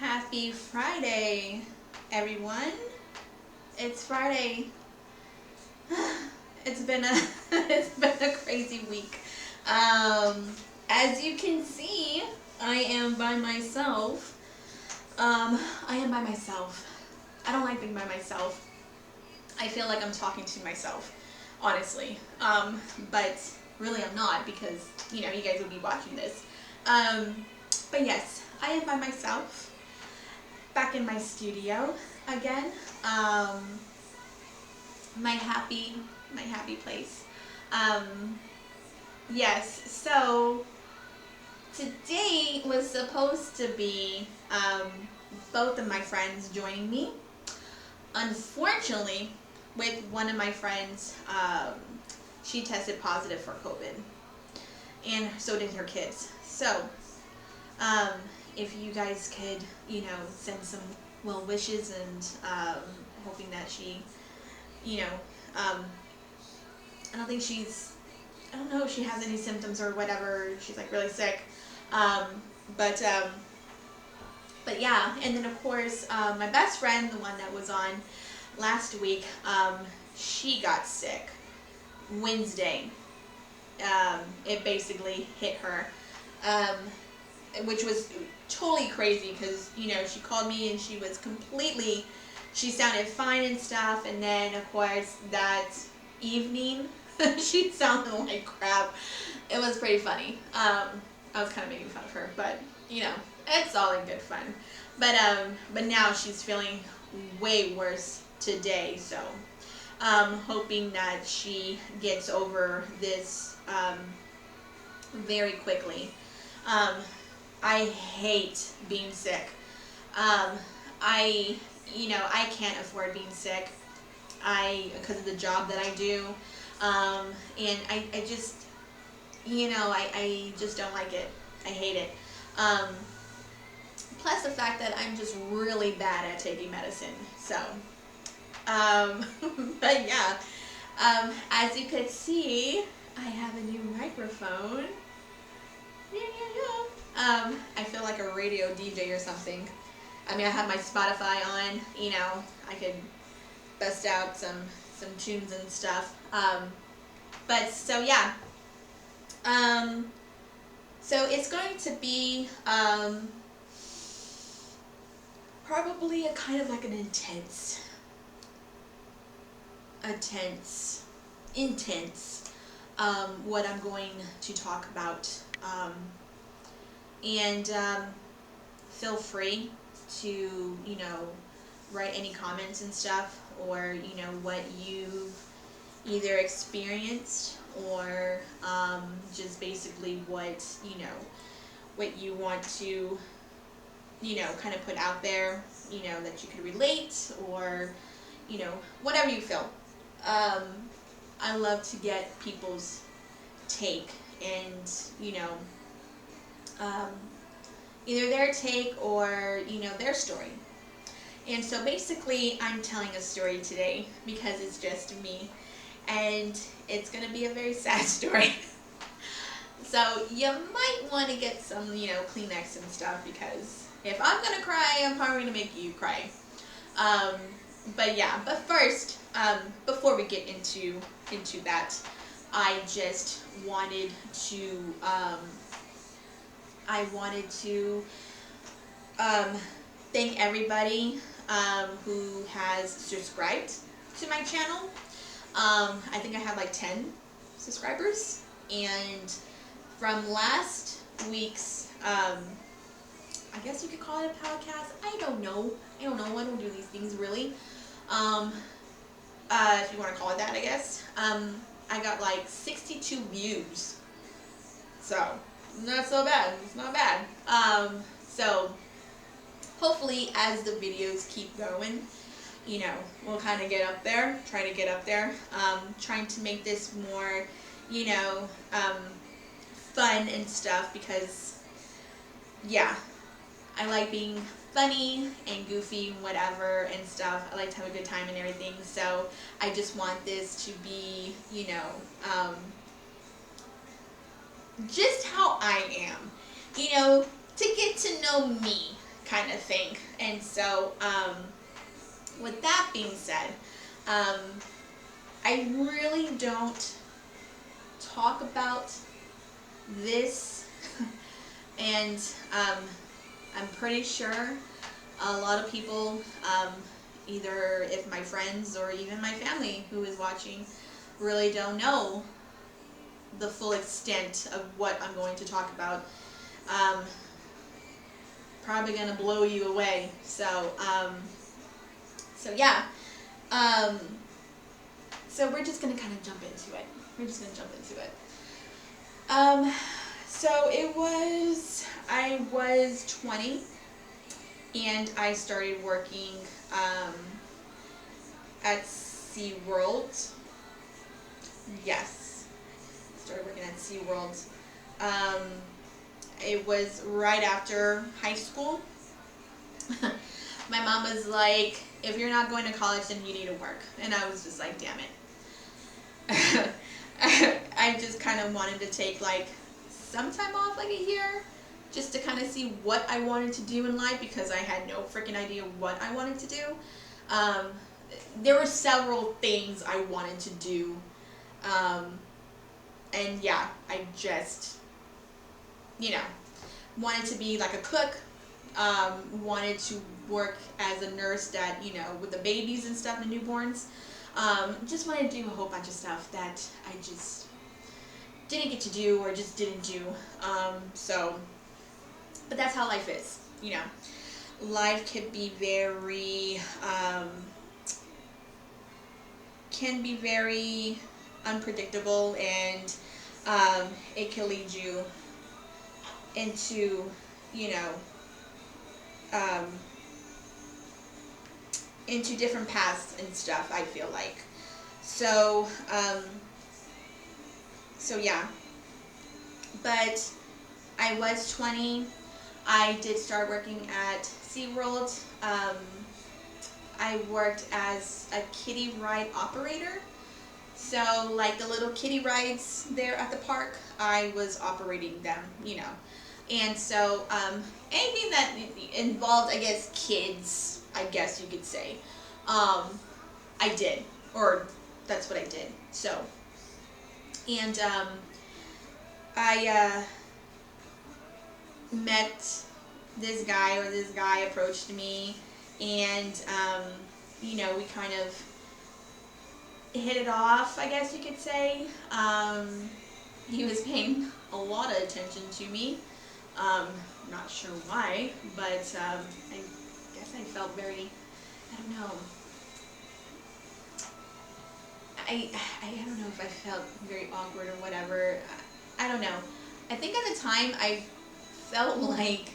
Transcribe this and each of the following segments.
Happy Friday, everyone. It's Friday. It's been a it's been a crazy week. As you can see, I am by myself. I am by myself. I don't like being by myself. I feel like I'm talking to myself, honestly. But really I'm not because, you guys will be watching this. But yes, I am by myself. Back in my studio again. My happy place. Um, yes, so today was supposed to be both of my friends joining me. Unfortunately, with one of my friends, she tested positive for COVID, and so did her kids. So, um, if you guys could, send some well wishes and hoping that she, you know, um, I don't think I don't know if she has any symptoms or whatever. She's like really sick. Um, but, um, but yeah, and then of course, my best friend, the one that was on last week, she got sick Wednesday. It basically hit her, um, which was totally crazy because, she called me and she sounded fine and stuff. And then, of course, that evening, she sounded like crap. It was pretty funny. I was kind of making fun of her, but, it's all in good fun. But now she's feeling way worse today, so hoping that she gets over this very quickly. Um, I hate being sick. Um, I can't afford being sick. Because of the job that I do, and I just, I just don't like it. I hate it. Um, Plus the fact that I'm just really bad at taking medicine. So, um, but yeah, as you could see, I have a new microphone. Yeah, yeah, yeah. I feel like a radio DJ or something. I mean, I have my Spotify on. I could bust out some tunes and stuff. But so yeah. Um, so it's going to be probably a kind of like an intense what I'm going to talk about. And feel free to, write any comments and stuff, or, what you've either experienced or just basically what you want to, kind of put out there, that you could relate, or, whatever you feel. Um, I love to get people's take and, um, either their take or, their story. And so basically, I'm telling a story today because it's just me, and it's going to be a very sad story. So you might want to get some, Kleenex and stuff, because if I'm going to cry, I'm probably going to make you cry. But yeah, but first, before we get into that, I just wanted to, thank everybody who has subscribed to my channel. I think I have like 10 subscribers, and from last week's, I guess you could call it a podcast. I don't know. I don't do these things really. If you want to call it that, I guess. I got like 62 views. So, not so bad. It's not bad. So, hopefully as the videos keep going, we'll kind of get up there, try to get up there. Trying to make this more, fun and stuff, because, yeah, I like being funny and goofy and whatever and stuff. I like to have a good time and everything. So I just want this to be, just how I am. To get to know me. kind of thing. And so, with that being said, I really don't talk about this, and I'm pretty sure a lot of people, either if my friends or even my family who is watching, really don't know the full extent of what I'm going to talk about. Probably gonna blow you away. So yeah. So we're just gonna kind of jump into it. So I was 20, and I started working at SeaWorld. Yes, started working at SeaWorld. It was right after high school. My mom was like, if you're not going to college, then you need to work. And I was just like, damn it. I just kind of wanted to take like some time off, like a year, just to kind of see what I wanted to do in life, because I had no freaking idea what I wanted to do. There were several things I wanted to do. And yeah, I just, wanted to be like a cook, wanted to work as a nurse that, with the babies and stuff, the newborns. Just wanted to do a whole bunch of stuff that I just didn't get to do or just didn't do. But that's how life is, Life can be very unpredictable, and it can lead you into, into different paths and stuff, I feel like. So yeah. But I was 20. I did start working at SeaWorld. I worked as a kiddie ride operator. So, like the little kiddie rides there at the park, I was operating them, And so, anything that involved, I guess, kids, I guess you could say, I did. Or that's what I did. So, and I met this guy, or this guy approached me, and, we kind of hit it off, I guess you could say. He was paying a lot of attention to me. Not sure why, but I guess I felt very, I don't know. I don't know if I felt very awkward or whatever. I don't know. I think at the time I felt like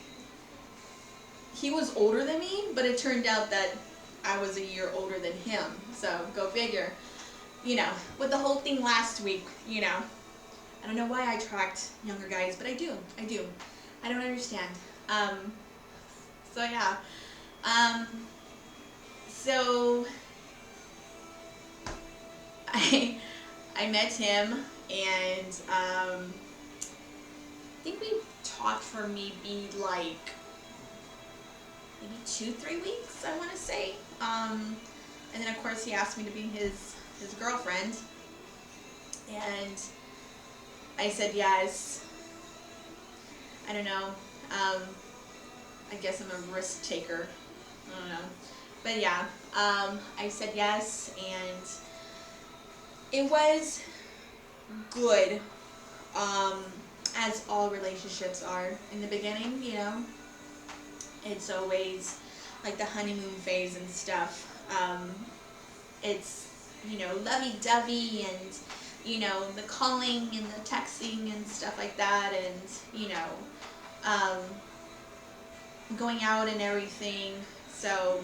he was older than me, but it turned out that I was a year older than him. So go figure. With the whole thing last week, I don't know why I attract younger guys, but I do. I don't understand. So yeah. So I met him, and I think we talked for maybe like 2-3 weeks, I want to say. And then of course he asked me to be his girlfriend, and I said yes. I don't know. I guess I'm a risk taker. I don't know. But yeah, I said yes, and it was good, as all relationships are in the beginning, It's always like the honeymoon phase and stuff. It's, lovey-dovey, and, the calling and the texting and stuff like that, and, going out and everything. So,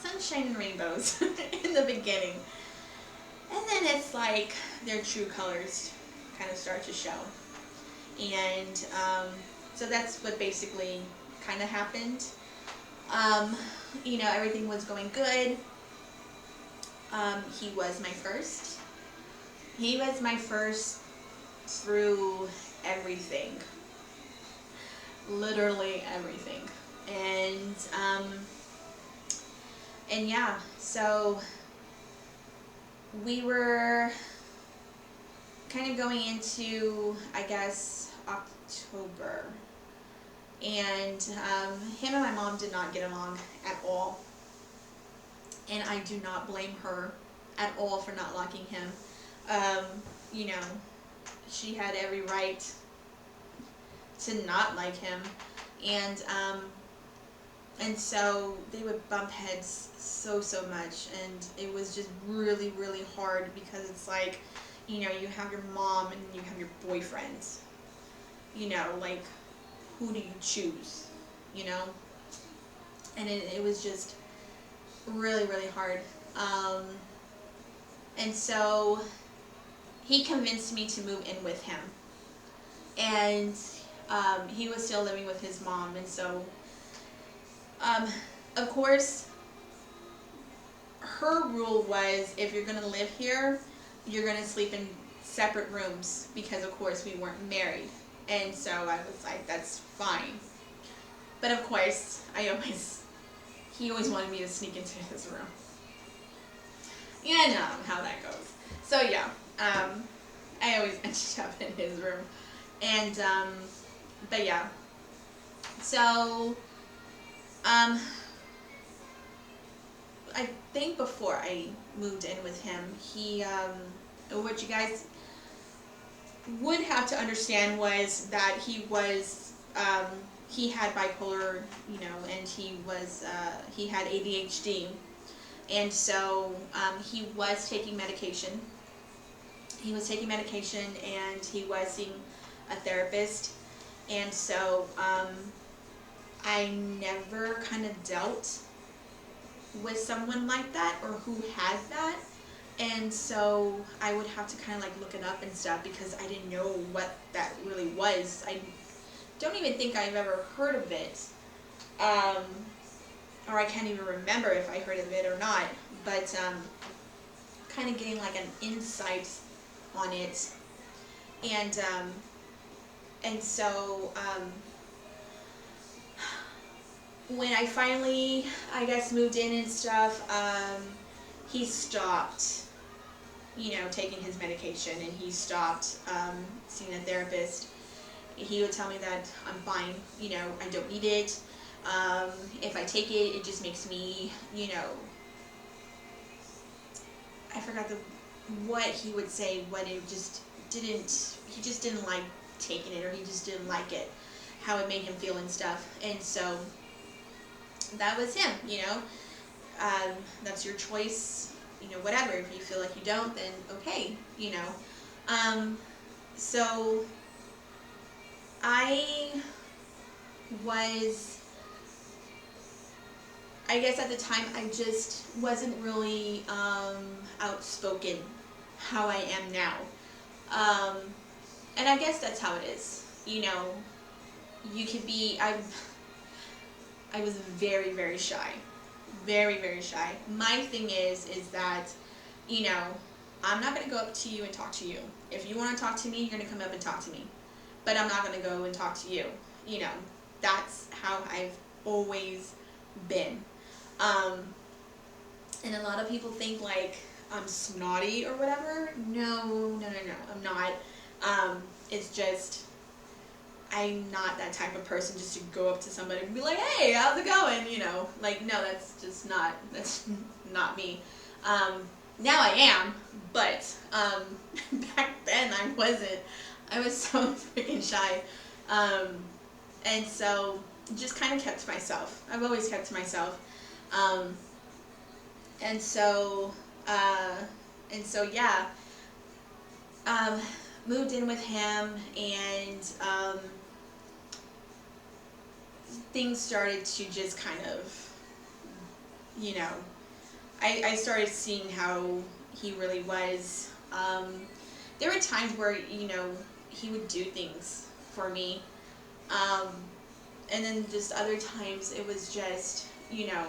sunshine and rainbows in the beginning. And then it's like their true colors kind of start to show. And so that's what basically kind of happened. Everything was going good. He was my first. He was my first through everything. literally everything. And yeah, so we were kind of going into, I guess, October, and him and my mom did not get along at all, and I do not blame her at all for not liking him. You know, she had every right to not like him, and so they would bump heads so much, and it was just really hard, because it's like, you know, you have your mom and you have your boyfriend, you know, like, who do you choose, you know? And it was just really hard. And so he convinced me to move in with him, and he was still living with his mom, and so of course her rule was, if you're gonna live here, you're gonna sleep in separate rooms, because of course we weren't married. And so I was like, that's fine. But of course, he always wanted me to sneak into his room. You know how that goes. So yeah, I always ended up in his room. And, but yeah. So, I think before I moved in with him, he, what you guys would have to understand was that he was, he had bipolar, you know, and he had ADHD, and so he was taking medication. He was taking medication, and he was seeing a therapist, and so I never kind of dealt with someone like that, or who had that, and so I would have to kind of like look it up and stuff, because I didn't know what that really was. I don't even think I've ever heard of it, or I can't even remember if I heard of it or not, but kind of getting like an insight on it, and so when I finally, I guess, moved in and stuff, he stopped, you know, taking his medication, and he stopped seeing a therapist. He would tell me that I'm fine, you know, I don't need it. If I take it, it just makes me, you know, I forgot what he would say, what it just didn't, he just didn't like taking it, or he just didn't like it, how it made him feel and stuff. And so that was him, you know. That's your choice, you know, whatever. If you feel like you don't, then okay, you know. So I guess at the time, I just wasn't really outspoken how I am now. And I guess that's how it is, you know. You could be, I was very shy. Very shy. My thing is that, you know, I'm not going to go up to you and talk to you. If you want to talk to me, you're going to come up and talk to me. But I'm not going to go and talk to you. You know, that's how I've always been. And a lot of people think like I'm snotty or whatever. No, I'm not. It's just, I'm not that type of person just to go up to somebody and be like, hey, how's it going? You know, like, no, that's not me. Now I am, but back then I wasn't. I was so freaking shy. And so just kind of kept to myself. I've always kept to myself. And so yeah, moved in with him, and things started to just kind of, you know, I started seeing how he really was. There were times where, you know, he would do things for me, and then just other times it was just, you know,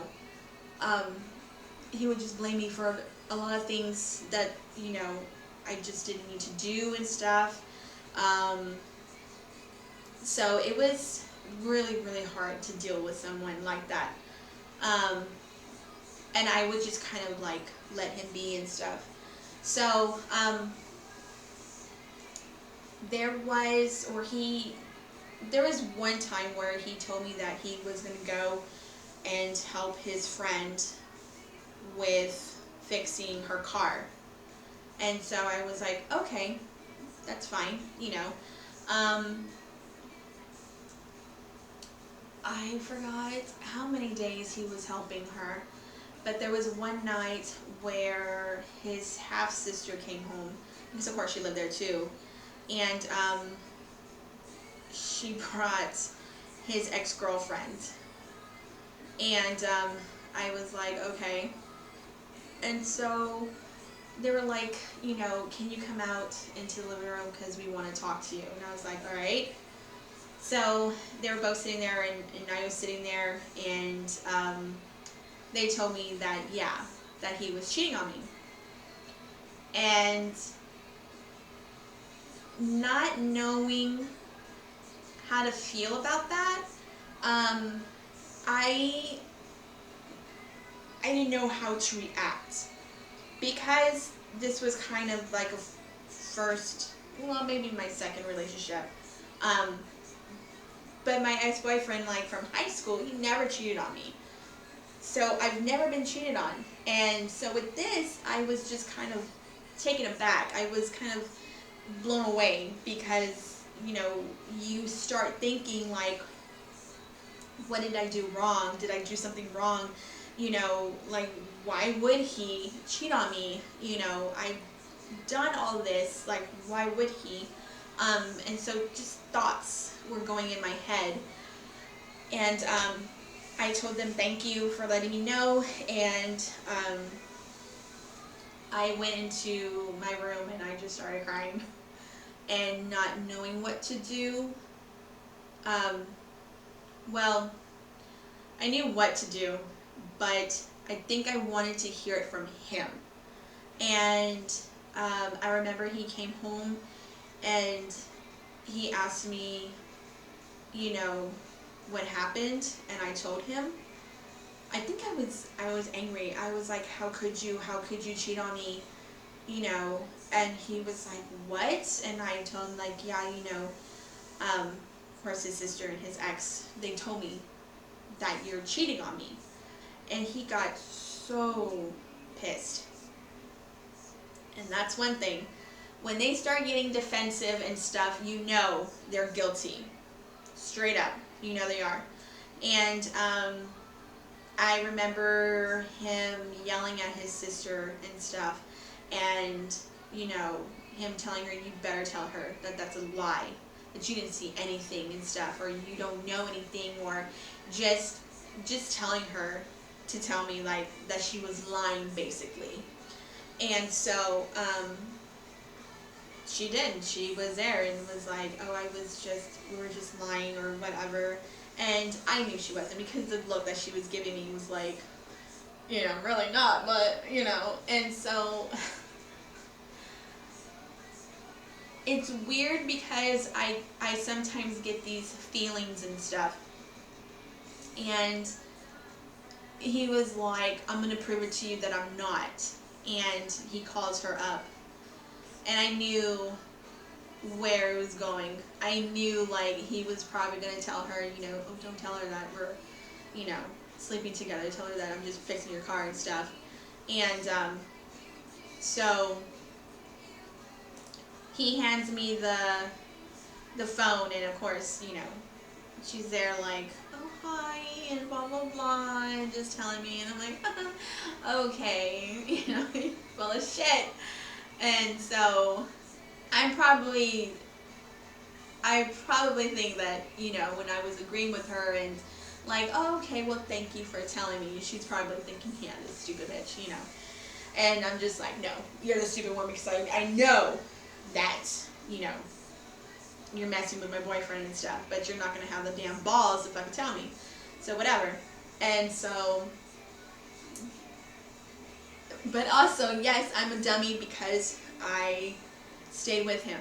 he would just blame me for a lot of things that, you know, I just didn't need to do and stuff. So it was really, really hard to deal with someone like that. Um, and I would just kind of like let him be and stuff. So there was, or he, there was one time where he told me that he was going to go and help his friend with fixing her car. And so I was like, okay, that's fine, you know. I forgot how many days he was helping her, but there was one night where his half-sister came home, because of course she lived there too, and she brought his ex-girlfriend. And I was like, okay. And so they were like, you know, can you come out into the living room because we want to talk to you? And I was like, all right. So they were both sitting there, and I was sitting there, and they told me that, yeah, that he was cheating on me. And not knowing how to feel about that, I didn't know how to react, because this was kind of like a first, well, maybe my second relationship. But my ex-boyfriend, like from high school, he never cheated on me. So I've never been cheated on. And so with this, I was just kind of taken aback. I was kind of blown away, because, you know, you start thinking like, what did I do wrong? Did I do something wrong? You know, like, why would he cheat on me? You know, I've done all this, like, why would he? And so just thoughts were going in my head. And I told them thank you for letting me know, and I went into my room and I just started crying and not knowing what to do. Well, I knew what to do, but I think I wanted to hear it from him. And I remember he came home and he asked me, you know, what happened, and I told him. I think I was angry. I was like, how could you cheat on me, you know? And he was like, what? And I told him, like, yeah, you know, of course his sister and his ex, they told me that you're cheating on me. And he got so pissed. And that's one thing. When they start getting defensive and stuff, you know they're guilty. Straight up. You know they are. And I remember him yelling at his sister and stuff, and, you know, him telling her, you better tell her that that's a lie, that you didn't see anything and stuff, or you don't know anything, or just telling her to tell me, like, that she was lying, basically. And so she did. She was there and was like, oh, we were just lying or whatever. And I knew she wasn't, because the look that she was giving me was like, you know, really not, but, you know. And so it's weird, because I sometimes get these feelings and stuff. And he was like, I'm going to prove it to you that I'm not. And he calls her up. And I knew where it was going. I knew, like, he was probably going to tell her, you know, oh, don't tell her that we're, you know, sleeping together. Tell her that I'm just fixing your car and stuff. And so he hands me the phone, and of course, you know, she's there like, oh, hi, and blah, blah, blah, and just telling me, and I'm like, okay, you know, full of shit. And so I probably think that, you know, when I was agreeing with her and like, oh, okay, well, thank you for telling me, she's probably thinking, yeah, this stupid bitch, you know. And I'm just like, no, you're the stupid one, because I know that, you know, you're messing with my boyfriend and stuff, but you're not going to have the damn balls to fucking tell me. So whatever. And so, but also, yes, I'm a dummy, because I stayed with him.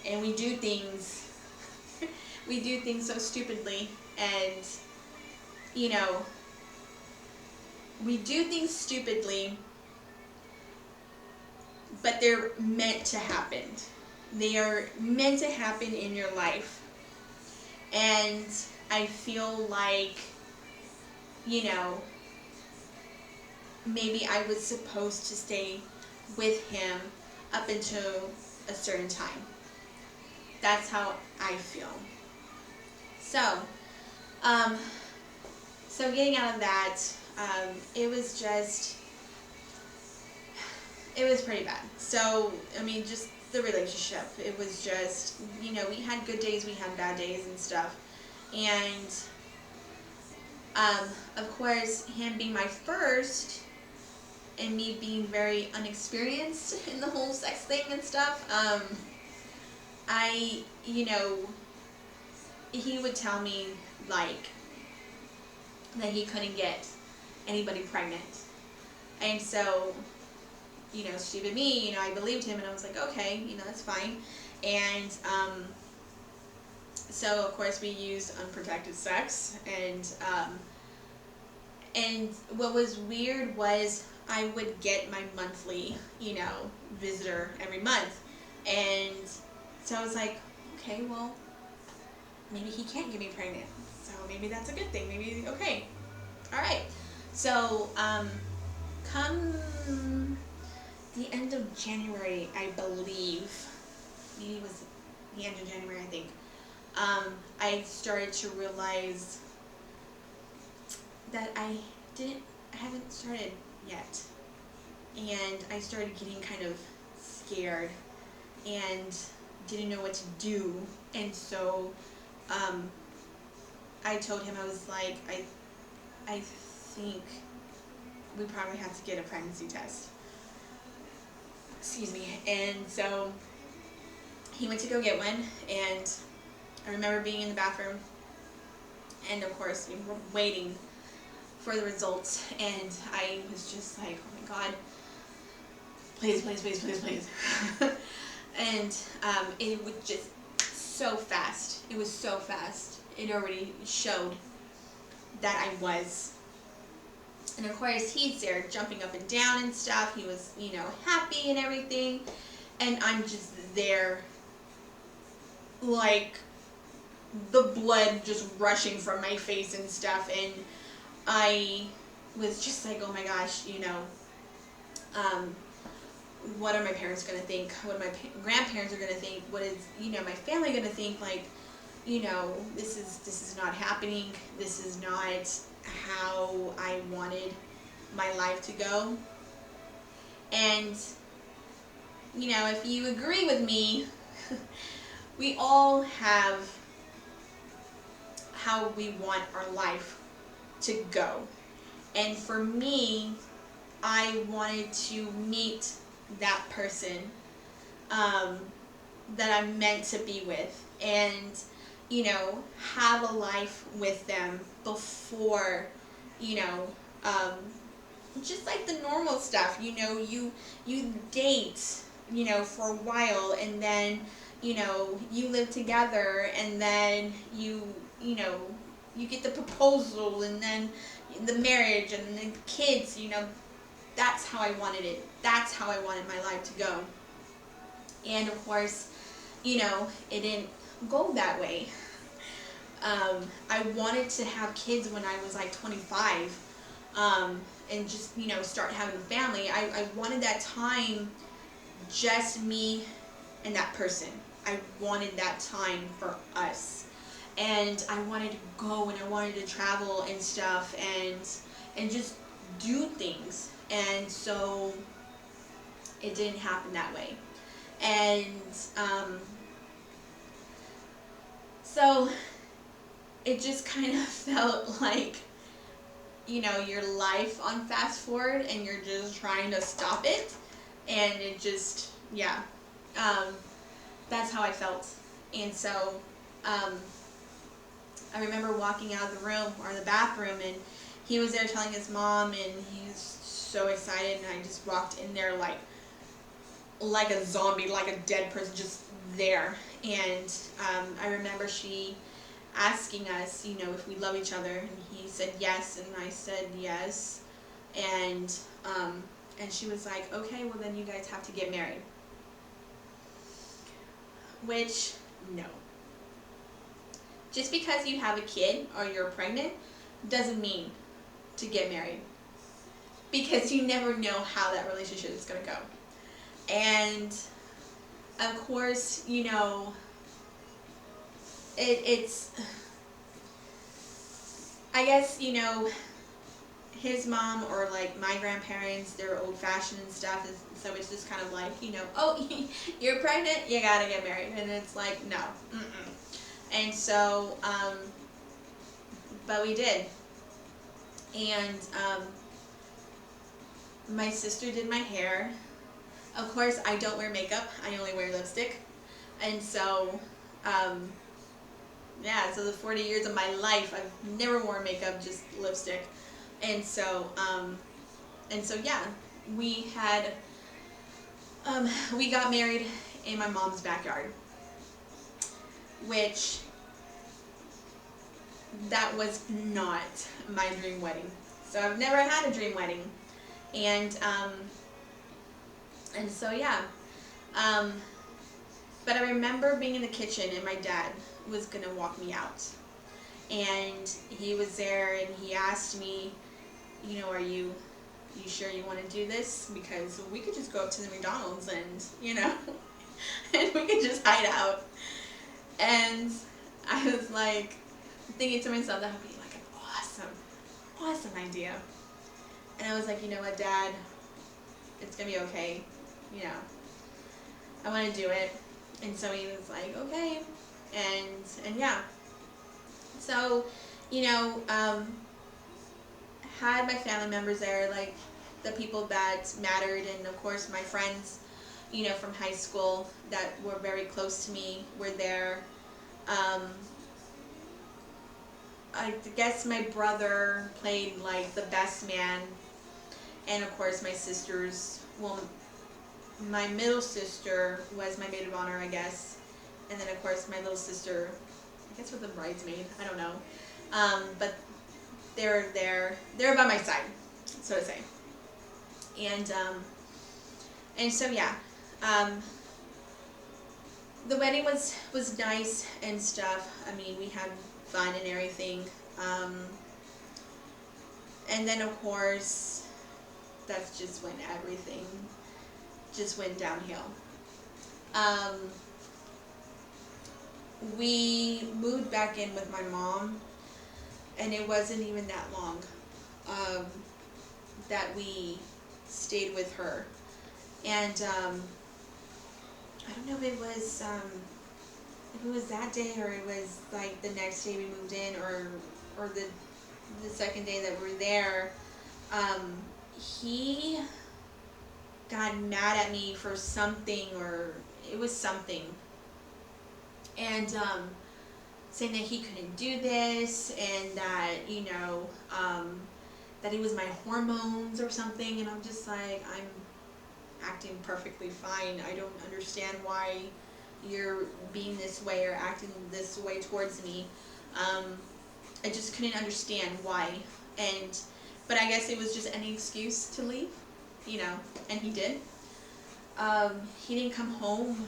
And we do things We do things so stupidly, and, you know, we do things stupidly, but they're meant to happen. They are meant to happen in your life. And I feel like, you know, maybe I was supposed to stay with him up until a certain time. That's how I feel. So, so getting out of that, it was pretty bad. So, I mean, just the relationship. It was just, you know, we had good days, we had bad days and stuff. And, of course, him being my first, and me being very unexperienced in the whole sex thing and stuff, you know, he would tell me, like, that he couldn't get anybody pregnant. And so, you know, stupid me, you know, I believed him, and I was like, okay, you know, that's fine. And, so, of course, we used unprotected sex, and what was weird was I would get my monthly, you know, visitor every month. And so I was like, okay, well, maybe he can't get me pregnant. So maybe that's a good thing. Maybe, okay. All right. So, come the end of January, I believe, maybe it was the end of January, I think, I started to realize that I haven't started yet. And I started getting kind of scared and didn't know what to do. And so, I told him, I was like, I think we probably have to get a pregnancy test. Excuse me. And so he went to go get one, and I remember being in the bathroom, and of course, we were waiting for the results, and I was just like, oh my God, please, please, please, please, please. And it was just so fast. It was so fast. It already showed that I was. And of course, he's there jumping up and down and stuff. He was, you know, happy and everything. And I'm just there, like, the blood just rushing from my face and stuff. And I was just like, oh my gosh, you know, what are my parents going to think? What are my grandparents are going to think? What is, you know, my family going to think? Like, you know, this is not happening. This is not how I wanted my life to go. And, you know, if you agree with me, we all have how we want our life to go. And for me, I wanted to meet that person that I'm meant to be with, and, you know, have a life with them before, you know, just like the normal stuff, you know, you date, you know, for a while, and then, you know, you live together, and then you know, you get the proposal, and then the marriage, and the kids, you know. That's how I wanted it. That's how I wanted my life to go. And of course, you know, it didn't go that way. I wanted to have kids when I was like 25, and just, you know, start having a family. I wanted that time, just me and that person. I wanted that time for us. And I wanted to go, and I wanted to travel and stuff, and just do things. And so it didn't happen that way. And so it just kind of felt like, you know, your life on fast forward, and you're just trying to stop it. And it just, yeah, that's how I felt. And so I remember walking out of the room, or the bathroom, and he was there telling his mom, and he was so excited, and I just walked in there like, like a zombie, like a dead person, just there. And I remember she asking us, if we love each other, and he said yes, and I said yes, and and she was like, okay, well then you guys have to get married. Which, no. Just because you have a kid or you're pregnant doesn't mean to get married, because you never know how that relationship is going to go. And of course, it's, I guess, his mom or like my grandparents, they're old fashioned and stuff, so it's just kind of like, oh, you're pregnant, you gotta get married. And it's like, no. And so, but we did. And my sister did my hair. Of course, I don't wear makeup, I only wear lipstick. And so, yeah, so the 40 years of my life, I've never worn makeup, just lipstick. And so, yeah, we had, we got married in my mom's backyard, which, that was not my dream wedding. So I've never had a dream wedding. And so, yeah, but I remember being in the kitchen and my dad was gonna walk me out, and he was there and he asked me, are you sure you want to do this? Because we could just go up to the McDonald's and, and we could just hide out. And I was like, thinking to myself, that would be like an awesome idea. And I was like, you know what, Dad, it's gonna be okay, I want to do it. And so he was like, okay, and yeah. So, had my family members there, like the people that mattered, and of course my friends, from high school that were very close to me were there. I guess my brother played like the best man, and of course my sisters, well, my middle sister was my maid of honor, I guess, and then of course my little sister, I guess, was the bridesmaid, I don't know, but they're by my side, so to say. And so, yeah, the wedding was nice and stuff. I mean, we had fun and everything, and then of course that's just when everything just went downhill. We moved back in with my mom, and it wasn't even that long that we stayed with her. And I don't know if it was that day or it was like the next day we moved in, or the second day that we were there. He got mad at me for something, or it was something, and saying that he couldn't do this, and that that it was my hormones or something. And I'm just like, I'm acting perfectly fine. I don't understand why you're being this way or acting this way towards me. I just couldn't understand why. But I guess it was just any excuse to leave, and he did. He didn't come home.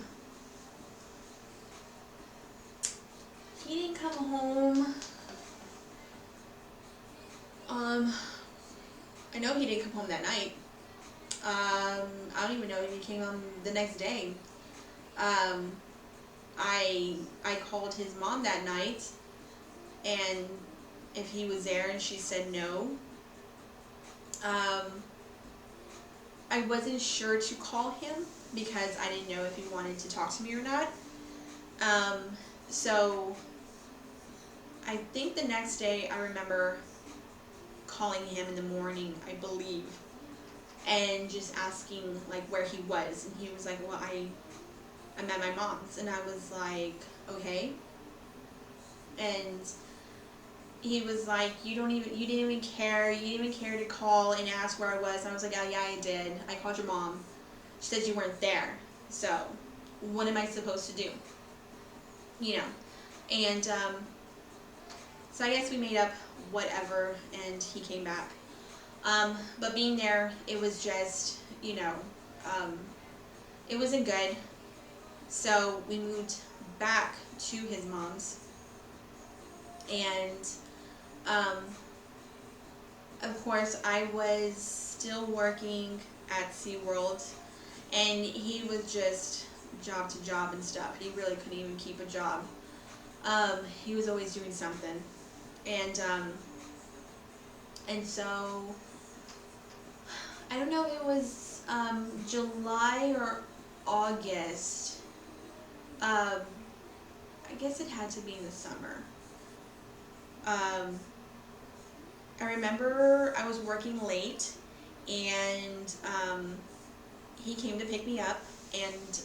I know he didn't come home that night. I don't even know if he came home the next day. I called his mom that night, and if he was there, and she said no. I wasn't sure to call him because I didn't know if he wanted to talk to me or not. So I think the next day I remember calling him in the morning, I believe, and just asking like where he was, and he was like, well, I'm at my mom's. And I was like, okay. And he was like, you didn't even care to call and ask where I was. And I was like, oh yeah, I did. I called your mom. She said you weren't there. So what am I supposed to do? You know. And so I guess we made up whatever, and he came back. But being there, it was just, you know, it wasn't good. So we moved back to his mom's, and of course I was still working at SeaWorld, and he was just job to job and stuff. He really couldn't even keep a job. He was always doing something, and so I don't know, it was July or August. I guess it had to be in the summer. I remember I was working late, and he came to pick me up, and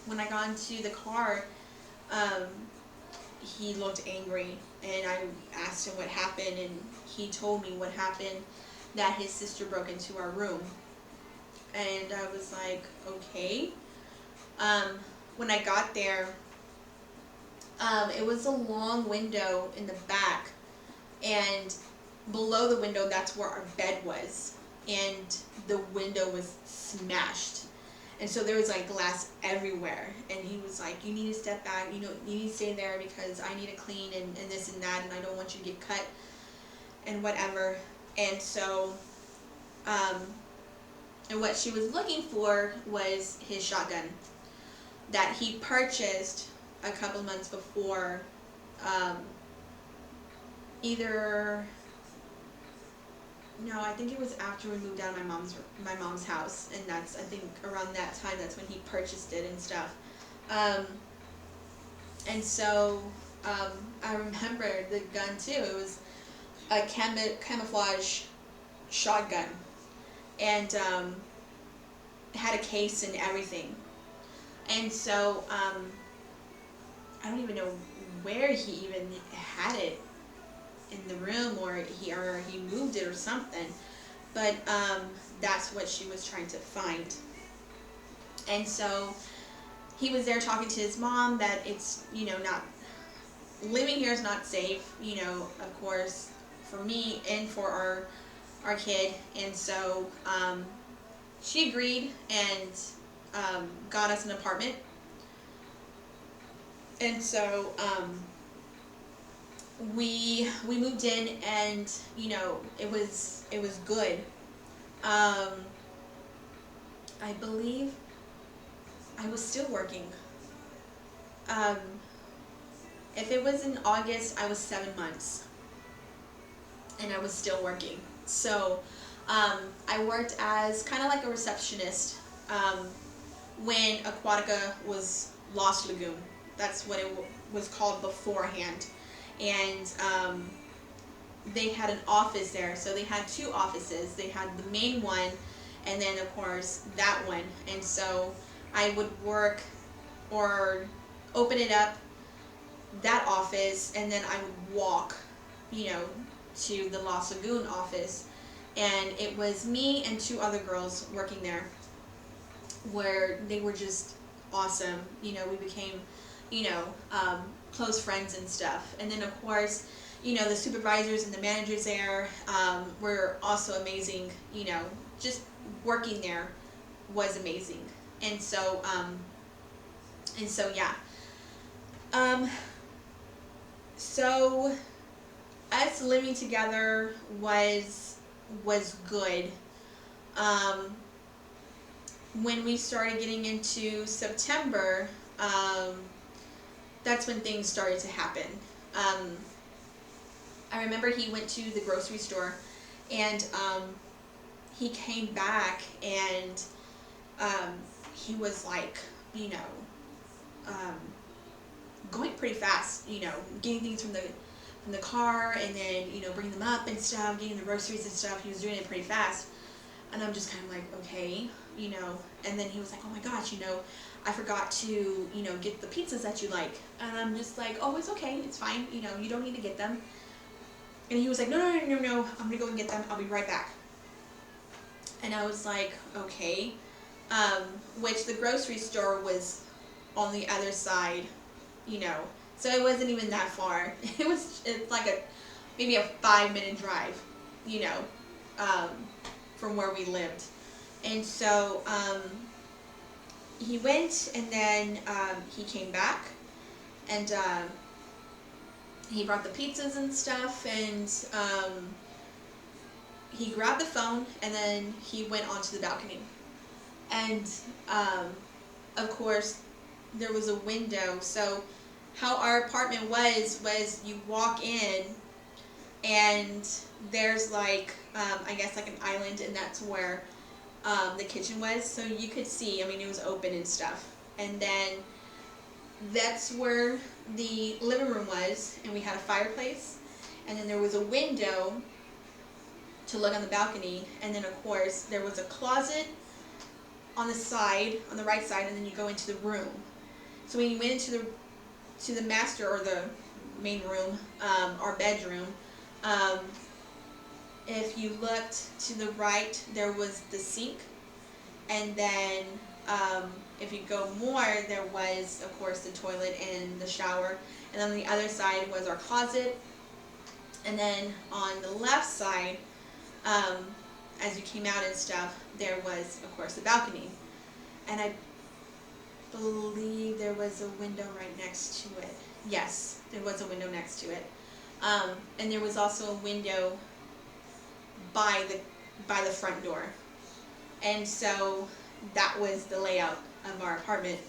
when I got into the car, he looked angry, and I asked him what happened, and he told me what happened, that his sister broke into our room. And I was like, okay. When I got there, it was a long window in the back, and below the window, that's where our bed was, and the window was smashed. And so there was like glass everywhere, and he was like, you need to step back, you know, you need to stay there because I need to clean and this and that, and I don't want you to get cut and whatever. And so and what she was looking for was his shotgun that he purchased a couple months before, no, I think it was after we moved out of my mom's house, and that's, I think around that time, that's when he purchased it and stuff. And so I remember the gun too. It was a camouflage shotgun, and it had a case and everything. And so I don't even know where he even had it in the room, or he moved it or something, but that's what she was trying to find. And so he was there talking to his mom that it's, you know, not living here is not safe, you know, of course, for me and for our kid. And so she agreed and got us an apartment. And so we moved in, and you know, it was good. I believe I was still working. If it was in August, I was 7 months, and I was still working. So I worked as kind of like a receptionist when Aquatica was Lost Lagoon. That's what it was called beforehand. And they had an office there. So they had two offices. They had the main one, and then of course that one. And so I would work or open it up, that office, and then I would walk, you know, to the Lost Lagoon office. And it was me and two other girls working there, where they were just awesome. You know, we became, you know, close friends and stuff. And then of course, you know, the supervisors and the managers there were also amazing. You know, just working there was amazing. And so yeah. So us living together was good. When we started getting into September, that's when things started to happen. I remember he went to the grocery store, and he came back, and he was like, you know, going pretty fast, you know, getting things from the car, and then, you know, bringing them up and stuff, getting the groceries and stuff. He was doing it pretty fast, and I'm just kind of like, okay, you know. And then he was like, oh my gosh, you know, I forgot to, you know, get the pizzas that you like. And I'm just like, oh, it's okay, it's fine, you know, you don't need to get them. And he was like, no, I'm gonna go and get them, I'll be right back. And I was like, okay. Which the grocery store was on the other side, you know, so it wasn't even that far. It's like maybe a 5-minute drive, you know, um, from where we lived. And so he went, and then he came back, and he brought the pizzas and stuff, and he grabbed the phone, and then he went onto the balcony. And of course, there was a window. So how our apartment was you walk in, and there's like I guess like an island, and that's where the kitchen was. So you could see, I mean, it was open and stuff. And then that's where the living room was, and we had a fireplace, and then there was a window to look on the balcony, and then of course there was a closet on the side, on the right side, and then you go into the room. So when you went into the master, or the main room, our bedroom, if you looked to the right, there was the sink, and then if you go more, there was of course the toilet and the shower, and on the other side was our closet, and then on the left side, as you came out and stuff, there was of course the balcony, and I believe there was a window right next to it. Yes, there was a window next to it, and there was also a window by the front door, and so that was the layout of our apartment.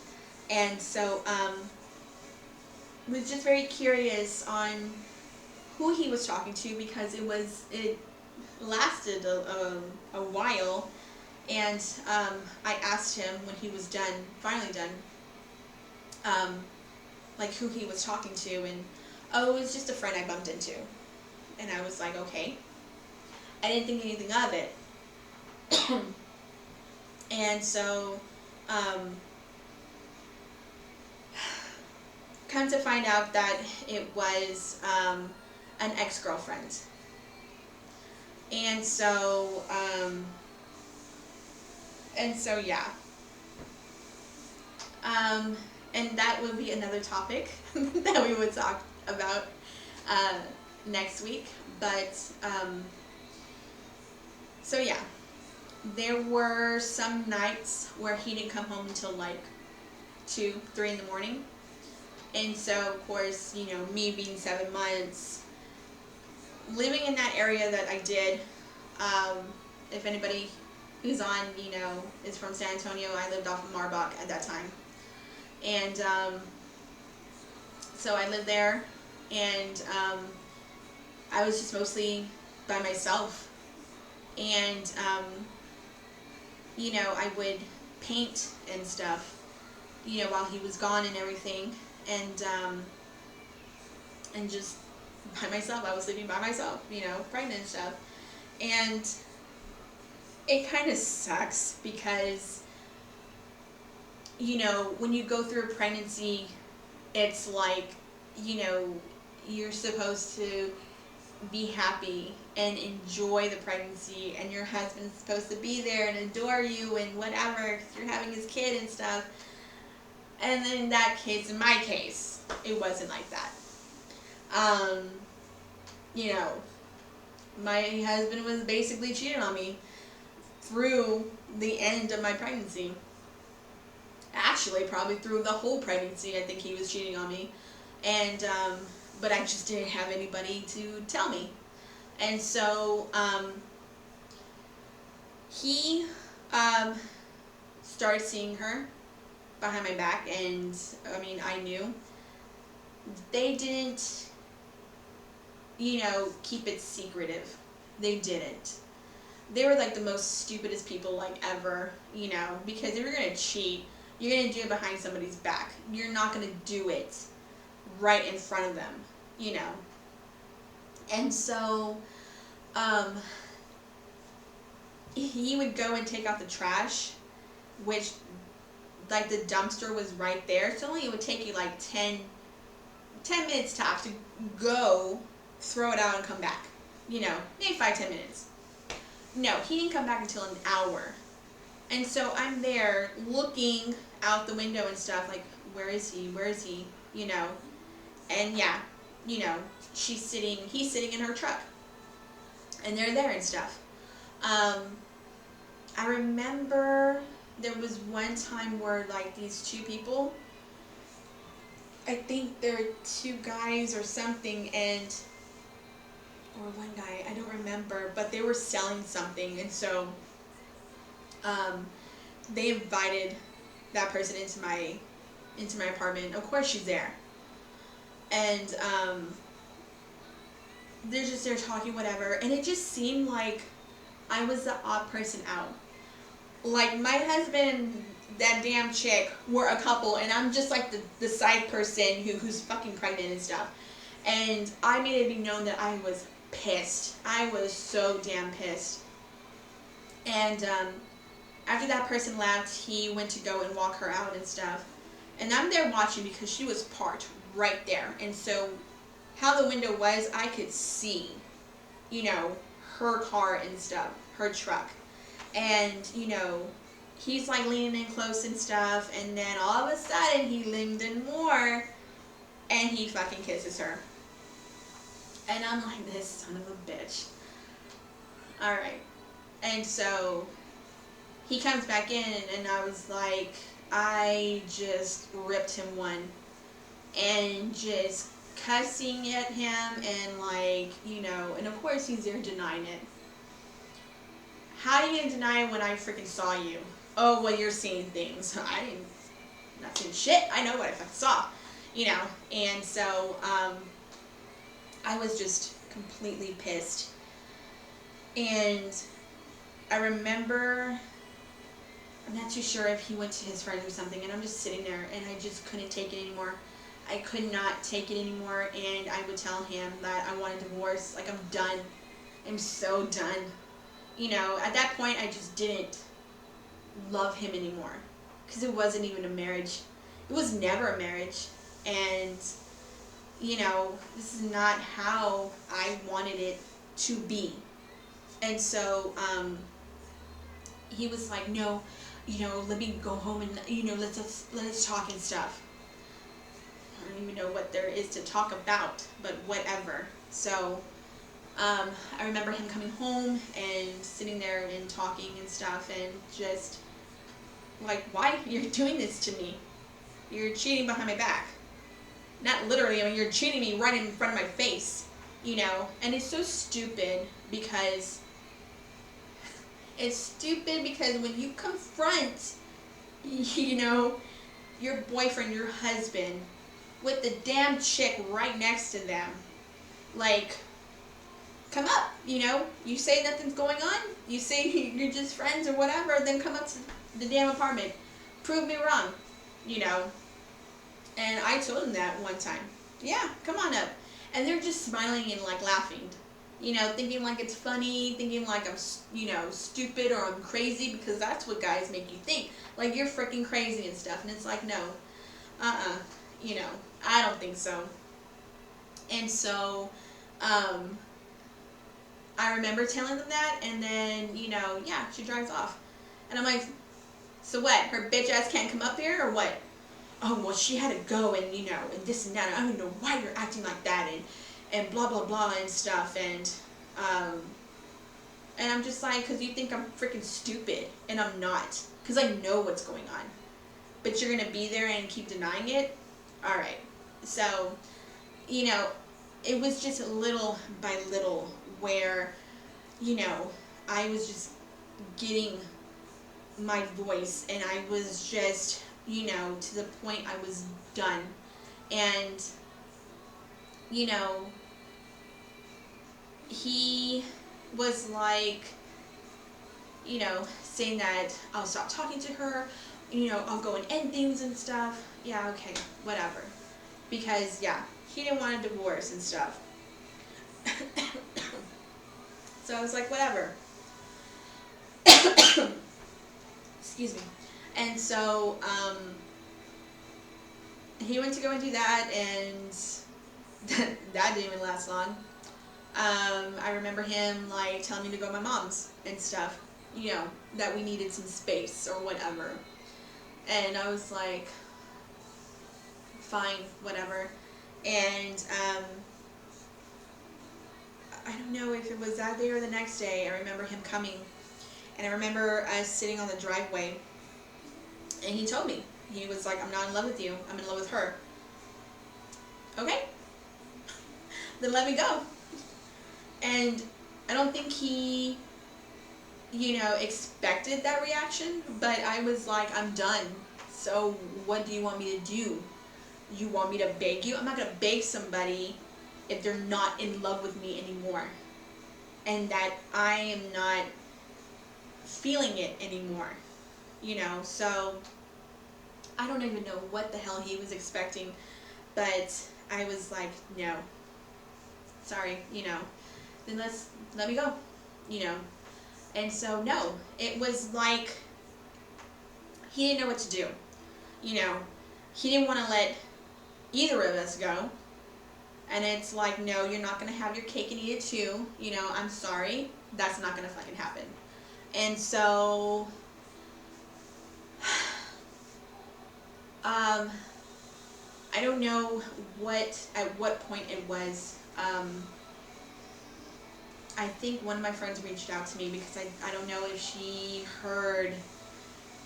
And so was just very curious on who he was talking to, because it lasted a while. And I asked him when he was finally done, like who he was talking to, and oh, it was just a friend I bumped into. And I was like, okay. I didn't think anything of it. And so, come to find out that it was an ex-girlfriend. And so, yeah. And that would be another topic that we would talk about next week. But, so yeah. There were some nights where he didn't come home until like 2, 3 in the morning. And so, of course, you know, me being 7 months, living in that area that I did, if anybody who's on, you know, is from San Antonio, I lived off of Marbach at that time. And so I lived there, and I was just mostly by myself. And, you know, I would paint and stuff, you know, while he was gone and everything. And just by myself. I was sleeping by myself, you know, pregnant and stuff. And it kind of sucks because, you know, when you go through a pregnancy, it's like, you know, you're supposed to be happy and enjoy the pregnancy, and your husband's supposed to be there and adore you and whatever, 'cause you're having his kid and stuff. And then in my case, it wasn't like that. You know, my husband was basically cheating on me through the end of my pregnancy. Actually, probably through the whole pregnancy, I think he was cheating on me. And, but I just didn't have anybody to tell me. And so, he, started seeing her behind my back, and, I mean, I knew. They didn't, you know, keep it secretive. They didn't. They were like the most stupidest people like ever, you know, because if you're going to cheat, you're going to do it behind somebody's back. You're not going to do it right in front of them, you know. And so, he would go and take out the trash, which, like, the dumpster was right there. So only it would take you like 10 minutes tops to go, throw it out, and come back. You know, maybe 5-10 minutes. No, he didn't come back until an hour. And so I'm there looking out the window and stuff, like, where is he? Where is he? You know? And yeah, you know, he's sitting in her truck. And they're there and stuff. I remember there was one time where, like, these two people, I think they're two guys or something, or one guy, I don't remember, but they were selling something, and so they invited that person into my apartment. Of course she's there. And they're just there talking, whatever, and it just seemed like I was the odd person out. Like, my husband and that damn chick were a couple, and I'm just like the side person who's fucking pregnant and stuff. And I made it be known that I was pissed. I was so damn pissed. And after that person left, he went to go and walk her out and stuff. And I'm there watching because she was parked right there. And so how the window was, I could see, you know, her car and stuff, her truck. And, you know, he's like leaning in close and stuff, and then all of a sudden he leaned in more, and he fucking kisses her. And I'm like, this son of a bitch. Alright. And so he comes back in, and I was like, I just ripped him one. And just cussing at him, and like, you know, and of course he's there denying it. How are you gonna deny it when I freaking saw you? Oh, well, you're seeing things. I didn't, not seeing shit. I know what I fucking saw, you know. And so, I was just completely pissed. And I remember, I'm not too sure if he went to his friends or something, and I'm just sitting there, and I just couldn't take it anymore. I could not take it anymore, and I would tell him that I want a divorce. Like, I'm done. I'm so done. You know, at that point, I just didn't love him anymore, because it wasn't even a marriage. It was never a marriage, and, you know, this is not how I wanted it to be. And so, he was like, no, you know, let me go home and, you know, let's talk and stuff. I don't even know what there is to talk about, but whatever. So, I remember him coming home and sitting there and talking and stuff, and just like, why you're doing this to me? You're cheating behind my back. Not literally, I mean, you're cheating me right in front of my face, you know? And it's so stupid because when you confront, you know, your boyfriend, your husband, with the damn chick right next to them, like, come up, you know? You say nothing's going on, you say you're just friends or whatever, then come up to the damn apartment. Prove me wrong, you know? And I told him that one time. Yeah, come on up. And they're just smiling and, like, laughing. You know, thinking like it's funny, thinking like I'm, you know, stupid or I'm crazy, because that's what guys make you think. Like, you're freaking crazy and stuff. And it's like, no. You know, I don't think so. And so, I remember telling them that, and then, you know, yeah, she drives off. And I'm like, so what? Her bitch ass can't come up here, or what? Oh, well, she had to go, and, you know, and this and that. I don't know why you're acting like that, and blah, blah, blah, and stuff. And I'm just like, because you think I'm freaking stupid, and I'm not. Because I know what's going on. But you're going to be there and keep denying it? All right. So, you know, it was just little by little where, you know, I was just getting my voice, and I was just, you know, to the point I was done. And, you know, he was like, you know, saying that I'll stop talking to her, you know, I'll go and end things and stuff. Yeah, okay, whatever. Because, yeah, he didn't want a divorce and stuff. So I was like, whatever. Excuse me. And so, he went to go and do that, and that didn't even last long. I remember him like telling me to go to my mom's and stuff, you know, that we needed some space or whatever. And I was like, fine, whatever. And I don't know if it was that day or the next day, I remember him coming. And I remember us sitting on the driveway, and he told me, he was like, I'm not in love with you, I'm in love with her. Okay, then let me go. And I don't think he, you know, expected that reaction, but I was like, I'm done. So what do you want me to do? You want me to beg you? I'm not going to beg somebody if they're not in love with me anymore. And that I am not feeling it anymore. You know, so I don't even know what the hell he was expecting, but I was like, no, sorry, you know, then let me go, you know. And so no, it was like he didn't know what to do, you know. He didn't want to let either of us go, and it's like, no, you're not going to have your cake and eat it too, you know. I'm sorry, that's not going to fucking happen. And so I don't know at what point it was. I think one of my friends reached out to me because I don't know if she heard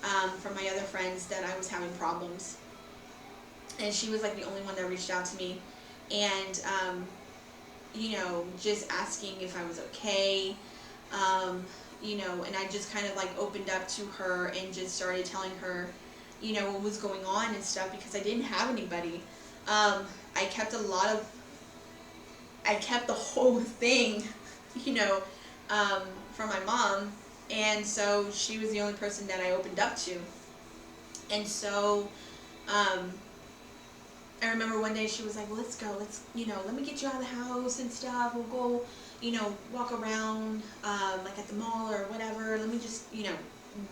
from my other friends that I was having problems. And she was like the only one that reached out to me. And, you know, just asking if I was okay. You know, and I just kind of like opened up to her and just started telling her, you know, what was going on and stuff, because I didn't have anybody. I kept the whole thing, you know, from my mom, and so she was the only person that I opened up to. And so I remember one day she was like, well, let's go, you know, let me get you out of the house and stuff, we'll go, you know, walk around, like at the mall or whatever, let me just, you know,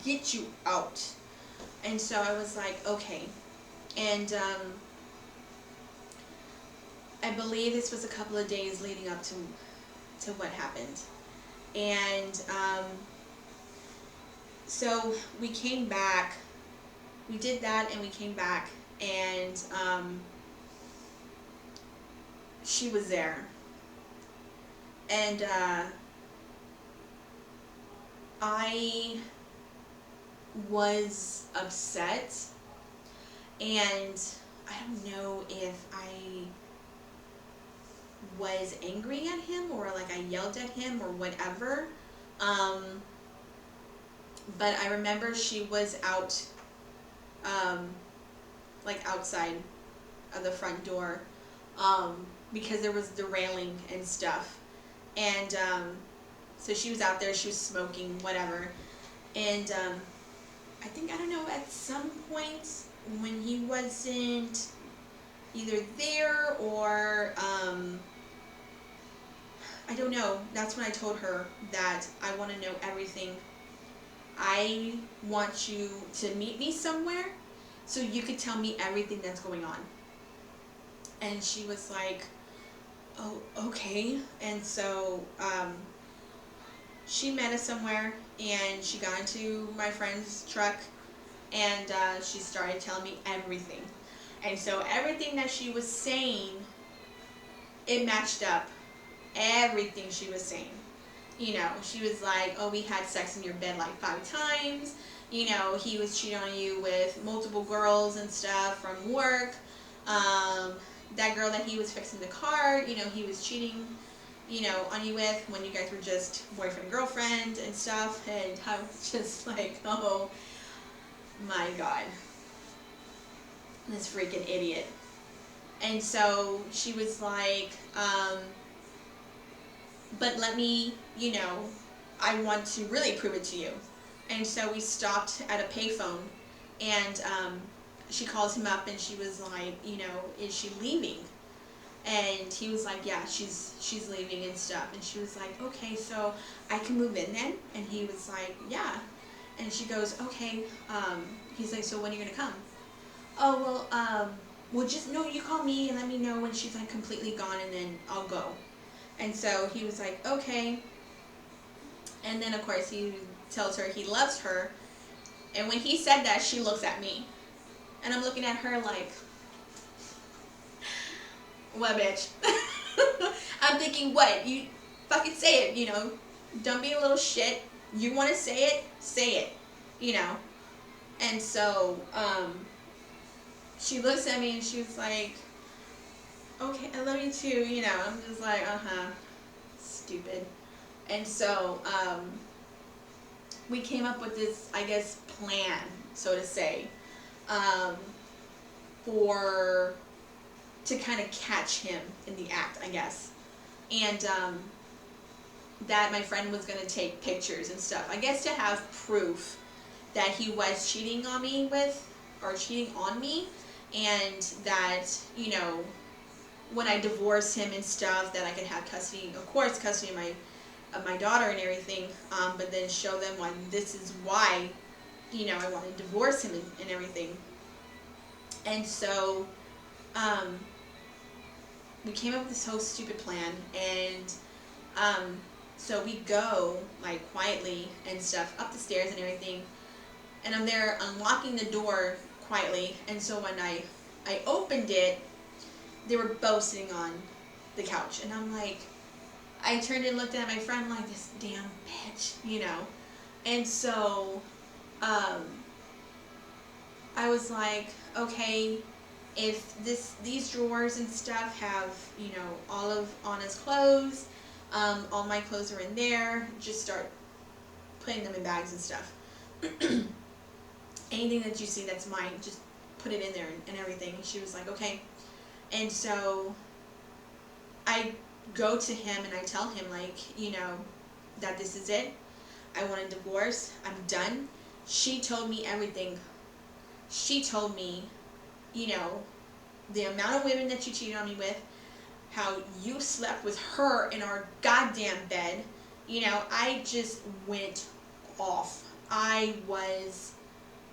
get you out. And so I was like, okay. And I believe this was a couple of days leading up to what happened. And so we came back, we did that, and we came back, and she was there. And I was upset, and I don't know if I was angry at him or like I yelled at him or whatever, but I remember she was out, like outside of the front door, because there was the railing and stuff, and so she was out there, she was smoking, whatever. And I think, I don't know, at some point when he wasn't either there or I don't know, that's when I told her that I want to know everything. I want you to meet me somewhere so you could tell me everything that's going on. And she was like, oh, okay. And so she met us somewhere, and she got into my friend's truck, and she started telling me everything. And so everything that she was saying, it matched up. Everything she was saying. You know, she was like, oh, we had sex in your bed like 5 times. You know, he was cheating on you with multiple girls and stuff from work. That girl that he was fixing the car, you know, he was cheating, you know, on you with when you guys were just boyfriend, girlfriend and stuff. And I was just like, oh my God, this freaking idiot. And so she was like, but let me, you know, I want to really prove it to you. And so we stopped at a payphone, and she calls him up, and she was like, you know, is she leaving? And he was like, yeah, she's leaving and stuff. And she was like, okay, so I can move in then? And he was like, yeah. And she goes, okay. He's like, so when are you gonna come? Oh, well, just, no, you call me and let me know when she's like completely gone, and then I'll go. And so he was like, okay. And then, of course, he tells her he loves her. And when he said that, she looks at me. And I'm looking at her like, what, bitch? I'm thinking, what? You fucking say it, you know. Don't be a little shit. You want to say it? Say it. You know. And so, she looks at me and she was like, okay, I love you too, you know. I'm just like, stupid. And so, we came up with this, I guess, plan, so to say, to kind of catch him in the act, I guess. And, that my friend was going to take pictures and stuff, I guess, to have proof that he was cheating on me, and that, you know, when I divorce him and stuff, that I could have custody of my daughter and everything, but then show them why this is why, you know, I want to divorce him and everything. And so, we came up with this whole stupid plan, and, so we go, like, quietly and stuff, up the stairs and everything, and I'm there unlocking the door quietly, and so when I opened it, they were both sitting on the couch, and I'm like, I turned and looked at my friend like, this damn bitch, you know. And so, I was like, okay, if these drawers and stuff have, you know, all of Anna's clothes, all my clothes are in there, just start putting them in bags and stuff. Anything that you see that's mine, just put it in there and everything. And she was like, okay. And so I go to him and I tell him, like, you know, that this is it. I want a divorce. I'm done. She told me everything. She told me, you know, the amount of women that you cheated on me with, how you slept with her in our goddamn bed. You know, I just went off. I was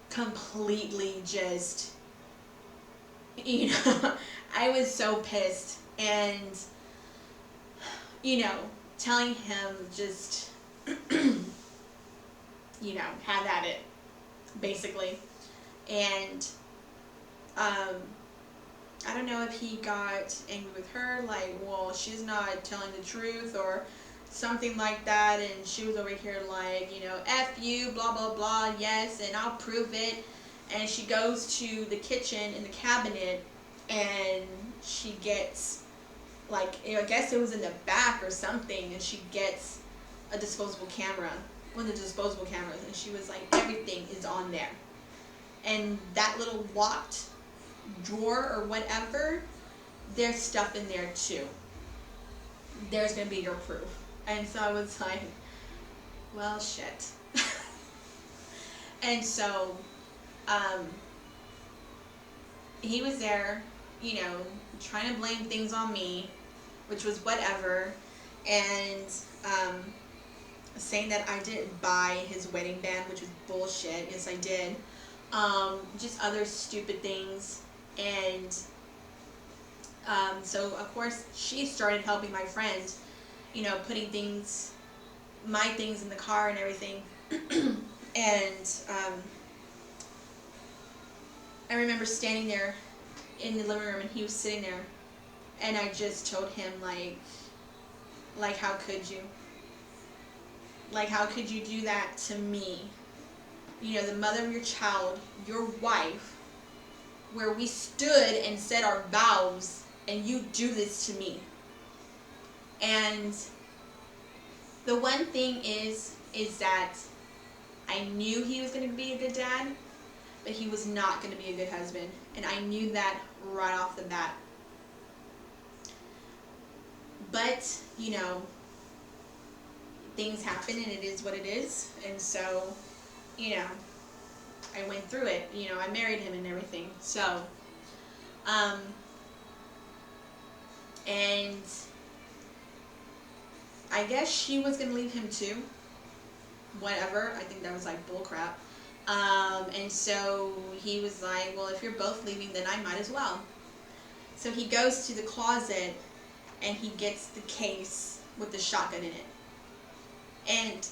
completely just, you know, I was so pissed. And, you know, telling him just, you know, have at it, basically. And, I don't know if he got angry with her, like, well, she's not telling the truth, or something like that, and she was over here like, you know, F you, blah, blah, blah, yes, and I'll prove it. And she goes to the kitchen in the cabinet, and she gets, like, you know, I guess it was in the back or something, and she gets a disposable camera, one of the disposable cameras, and she was like, everything is on there. And that little locked drawer or whatever, there's stuff in there too. There's going to be your proof. And so I was like, well, shit. And so, he was there, you know, trying to blame things on me, which was whatever, and, saying that I didn't buy his wedding band, which was bullshit. Yes, I did. Just other stupid things. And, so of course she started helping my friend, you know, putting my things in the car and everything. And, I remember standing there in the living room, and he was sitting there, and I just told him, like, how could you? Like, how could you do that to me? You know, the mother of your child, your wife, where we stood and said our vows, and you do this to me. And the one thing is that I knew he was going to be a good dad, but he was not going to be a good husband. And I knew that right off the bat. But, you know, things happen, and it is what it is. And so, you know, I went through it. You know, I married him and everything. So, and I guess she was going to leave him too. Whatever. I think that was like bullcrap. And so he was like, well, if you're both leaving, then I might as well. So he goes to the closet, and he gets the case with the shotgun in it. And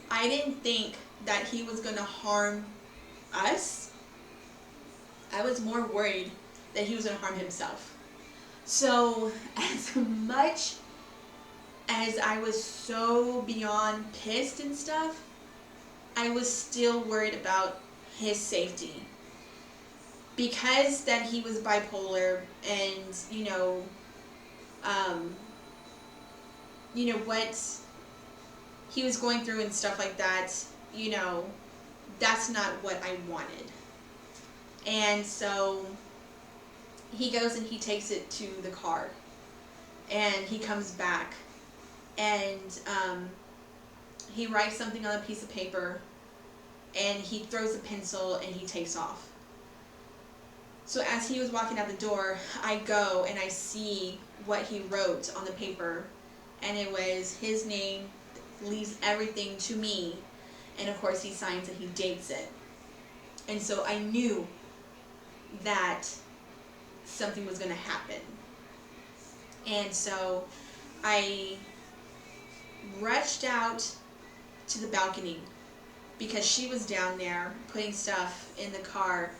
I didn't think that he was going to harm us. I was more worried that he was going to harm himself. So as much as I was so beyond pissed and stuff, I was still worried about his safety. Because that he was bipolar and, what he was going through and stuff like that, that's not what I wanted. And so he goes and he takes it to the car, and he comes back, and he writes something on a piece of paper, and he throws a pencil, and he takes off. So as he was walking out the door, I go and I see what he wrote on the paper, and it was his name, leaves everything to me, and of course he signs and he dates it. And so I knew that something was going to happen. And so I rushed out to the balcony because she was down there putting stuff in the car,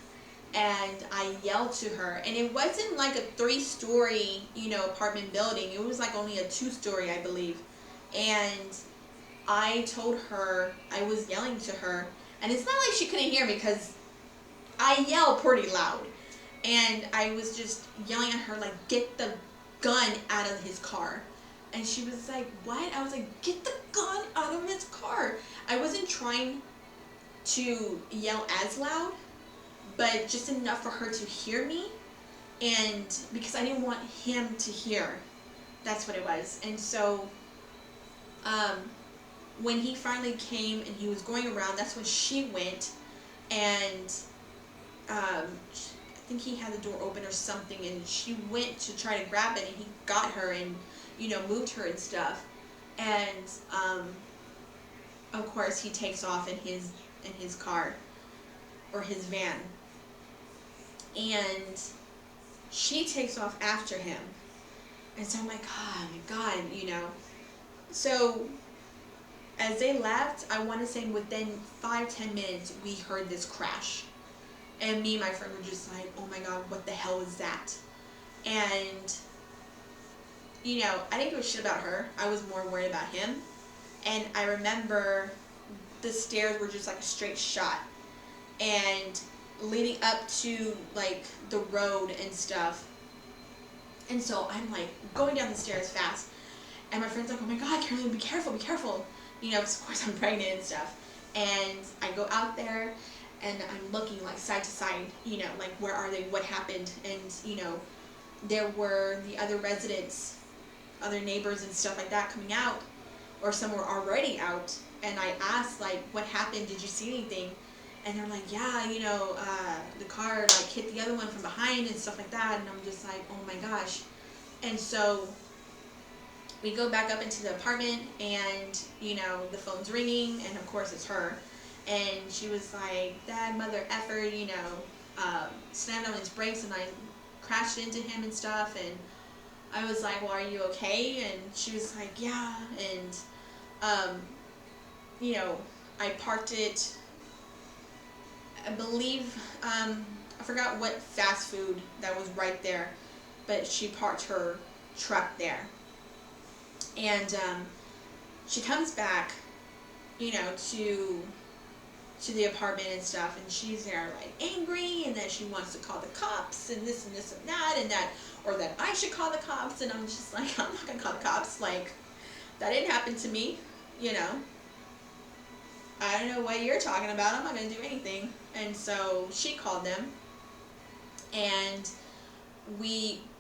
and I yelled to her. And it wasn't like a 3-story, apartment building. It was like only a 2-story, I believe. And I told her, I was yelling to her, and it's not like she couldn't hear me because I yell pretty loud. And I was just yelling at her, like, get the gun out of his car. And she was like, what? I was like, get the gun out of his car. I wasn't trying to yell as loud, but just enough for her to hear me, and because I didn't want him to hear. That's what it was. And so when he finally came and he was going around, that's when she went, and I think he had the door open or something, and she went to try to grab it, and he got her and moved her and stuff. And of course he takes off in his car, or his van, and she takes off after him. And so I'm like, oh my God, So as they left, I want to say within 5-10 minutes, we heard this crash. And me and my friend were just like, oh my God, what the hell is that? And, I didn't give a shit about her. I was more worried about him. And I remember the stairs were just like a straight shot. And leading up to like the road and stuff. And so I'm like going down the stairs fast. And my friend's like, oh my God, Caroline, be careful, be careful. Because of course I'm pregnant and stuff. And I go out there and I'm looking like side to side, like where are they, what happened. And, there were the other residents, other neighbors and stuff like that coming out, or some were already out. And I asked, like, what happened? Did you see anything? And they're like, yeah, the car like hit the other one from behind and stuff like that. And I'm just like, oh my gosh. And so we go back up into the apartment, and, the phone's ringing, and of course it's her. And she was like, that mother effer, slammed on his brakes, and I crashed into him and stuff. And I was like, well, are you okay? And she was like, yeah. And, I parked it, I believe, I forgot what fast food that was right there, but she parked her truck there. And she comes back, to the apartment and stuff, and she's there like angry, and then she wants to call the cops, and this and that, and that, or that I should call the cops. And I'm just like, I'm not gonna call the cops. Like, that didn't happen to me, I don't know what you're talking about. I'm not gonna do anything. And so she called them, and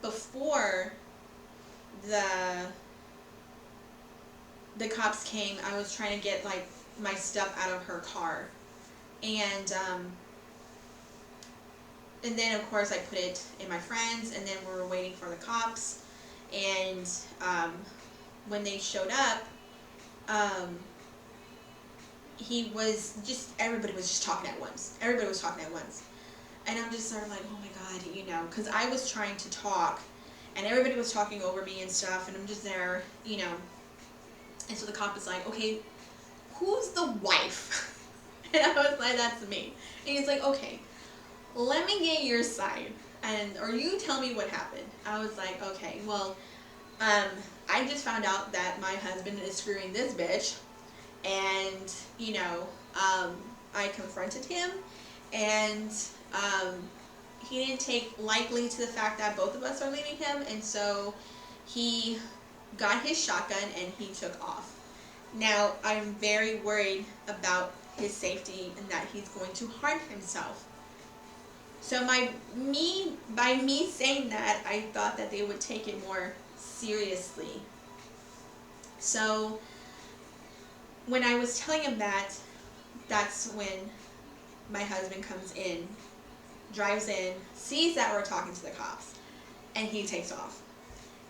before the cops came, I was trying to get like my stuff out of her car, and then of course I put it in my friend's, and then we were waiting for the cops. And when they showed up, everybody was just talking at once. Everybody was talking at once. And I'm just sort of like, oh my God, because I was trying to talk, and everybody was talking over me and stuff, and I'm just there, you know. And so the cop is like, okay, who's the wife? And I was like, that's me. And he's like, okay, let me get your side, or you tell me what happened. I was like, okay, well, I just found out that my husband is screwing this bitch, and, you know, I confronted him, and he didn't take lightly to the fact that both of us are leaving him, and so he got his shotgun and he took off. Now, I'm very worried about his safety and that he's going to harm himself. So by me saying that, I thought that they would take it more seriously. So when I was telling him that, that's when my husband comes in, drives in, sees that we're talking to the cops, and he takes off.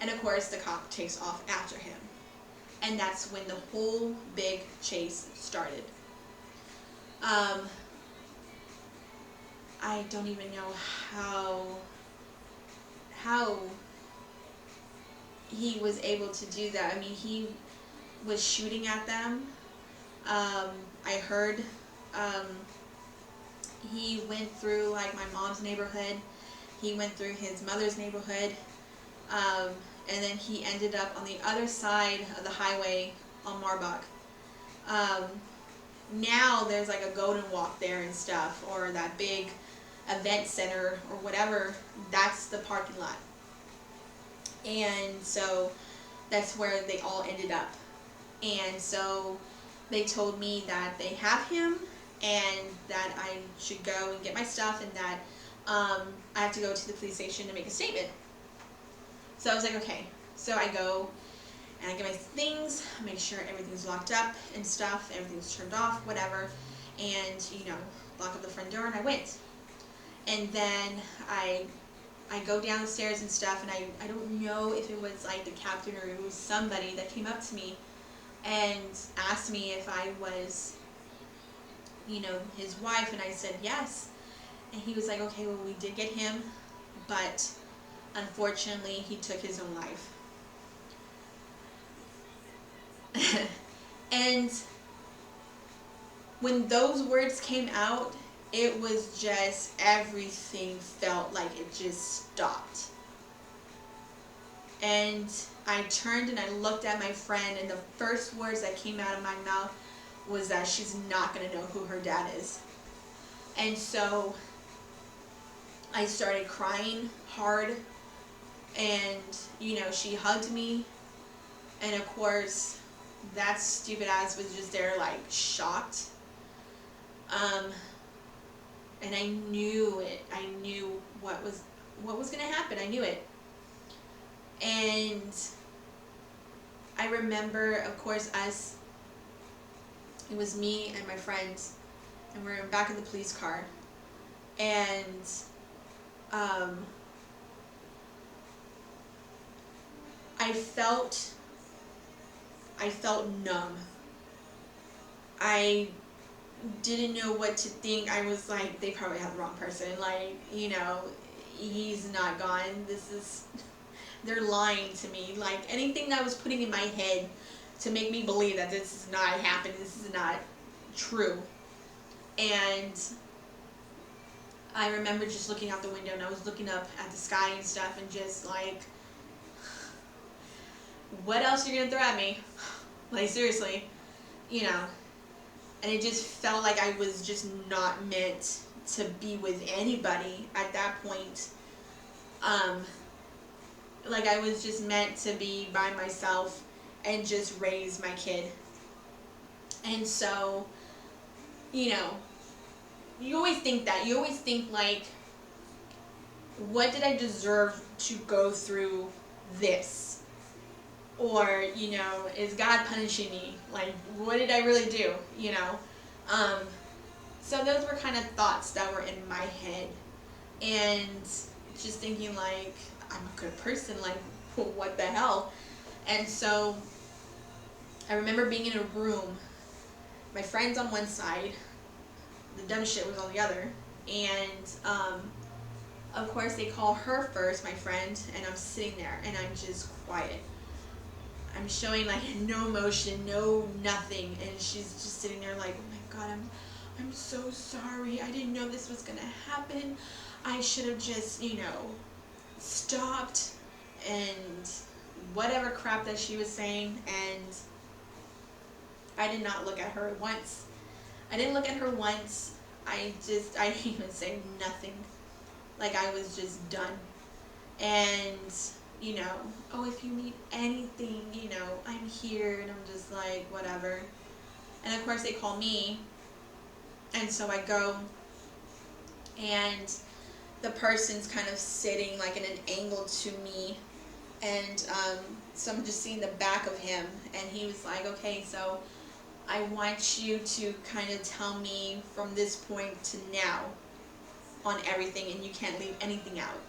And of course the cop takes off after him. And that's when the whole big chase started. I don't even know how he was able to do that. I mean, he was shooting at them. I heard he went through like my mom's neighborhood. He went through his mother's neighborhood. And then he ended up on the other side of the highway on Marbach. Now there's like a Golden Walk there and stuff, or that big event center or whatever. That's the parking lot. And so that's where they all ended up. And so they told me that they have him and that I should go and get my stuff, and that I have to go to the police station to make a statement. So I was like, okay. So I go and I get my things, make sure everything's locked up and stuff, everything's turned off, whatever, and, you know, lock up the front door, and I went. And then I go down the stairs and stuff, and I don't know if it was like the captain or it was somebody that came up to me and asked me if I was, you know, his wife, and I said yes. And he was like, okay, well, we did get him, but unfortunately he took his own life. And when those words came out, it was just, everything felt like it just stopped. And I turned and I looked at my friend, and the first words that came out of my mouth was that she's not going to know who her dad is. And so I started crying hard, and, you know, she hugged me, and of course that stupid ass was just there like shocked. And I knew it. I knew what was going to happen. I knew it. And I remember, of course, it was me and my friends, and we're in the back of the police car, and I felt numb. I didn't know what to think. I was like, they probably have the wrong person. Like, you know, he's not gone. They're lying to me. Like, anything that I was putting in my head to make me believe that this is not happening, this is not true. And I remember just looking out the window, and I was looking up at the sky and stuff, and just like, what else are you gonna throw at me? Like, seriously, you know. And it just felt like I was just not meant to be with anybody at that point. Like, I was just meant to be by myself and just raise my kid. And so, you know, you always think that. You always think, like, what did I deserve to go through this? Or, you know, is God punishing me? Like, what did I really do? You know? So those were kind of thoughts that were in my head. And just thinking, like, I'm a good person. Like, what the hell? And so I remember being in a room, my friend's on one side, the dumb shit was on the other, and Of course, they call her first, my friend, and I'm sitting there and I'm just quiet. I'm showing like no emotion, no nothing, and she's just sitting there like, oh my God, I'm so sorry. I didn't know this was gonna happen. I should have just, stopped and whatever crap that she was saying. And I did not look at her once. I didn't look at her once. I didn't even say nothing. Like I was just done. And oh, if you need anything, I'm here. And I'm just like, whatever. And of course they call me. And so I go, and the person's kind of sitting like in an angle to me. And so I'm just seeing the back of him. And he was like, okay, so I want you to kind of tell me from this point to now on everything, and you can't leave anything out.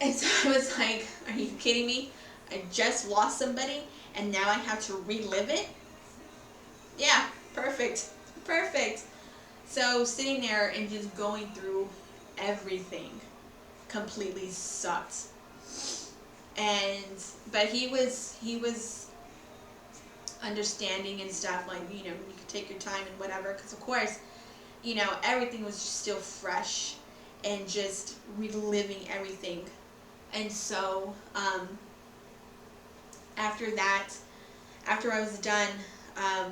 And so I was like, are you kidding me? I just lost somebody and now I have to relive it? Yeah, perfect. Perfect. So sitting there and just going through everything completely sucked. But he was understanding and stuff, like, you could take your time and whatever, because of course, everything was just still fresh and just reliving everything. And so after that, after I was done, I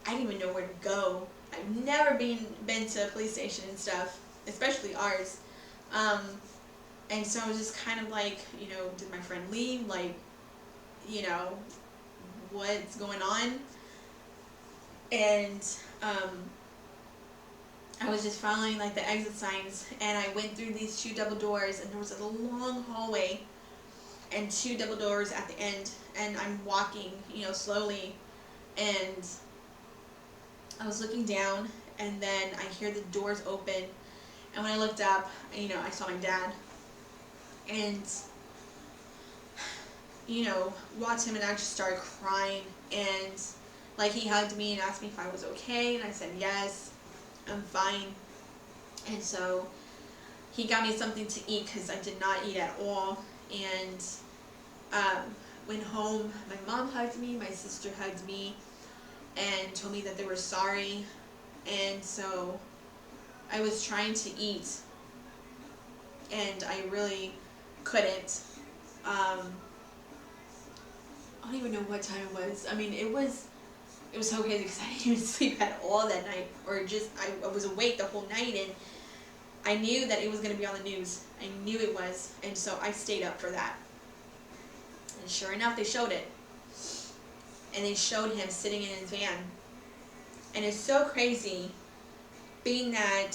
didn't even know where to go. I've never been to a police station and stuff, especially ours. And so I was just kind of like, did my friend leave? Like, what's going on? And I was just following like the exit signs, and I went through these 2 double doors, and there was a long hallway and 2 double doors at the end, and I'm walking, slowly, and I was looking down, and then I hear the doors open, and when I looked up, I saw my dad, and watched him, and I just started crying, and like he hugged me and asked me if I was okay, and I said yes, I'm fine. And so he got me something to eat because I did not eat at all, and went home. My mom hugged me, my sister hugged me, and told me that they were sorry. And so I was trying to eat, and I really couldn't. I don't even know what time it was. I mean, it was so crazy because I didn't even sleep at all that night, or just I was awake the whole night, and I knew that it was going to be on the news. I knew it was, and so I stayed up for that. And sure enough, they showed it. And they showed him sitting in his van. And it's so crazy, being that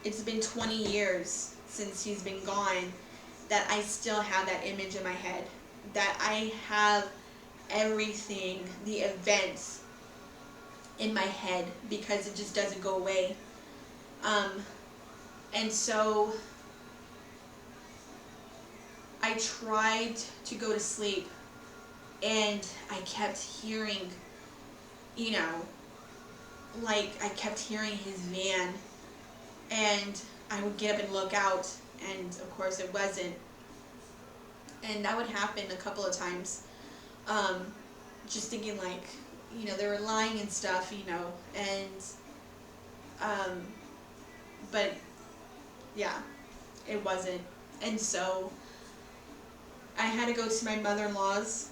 it's been 20 years since he's been gone, that I still have that image in my head. That I have everything, the events in my head, because it just doesn't go away. And so I tried to go to sleep, and I kept hearing, like I kept hearing his van, and I would get up and look out, and of course it wasn't. And that would happen a couple of times, just thinking like, they were lying and stuff, and but yeah, it wasn't. And so I had to go to my mother-in-law's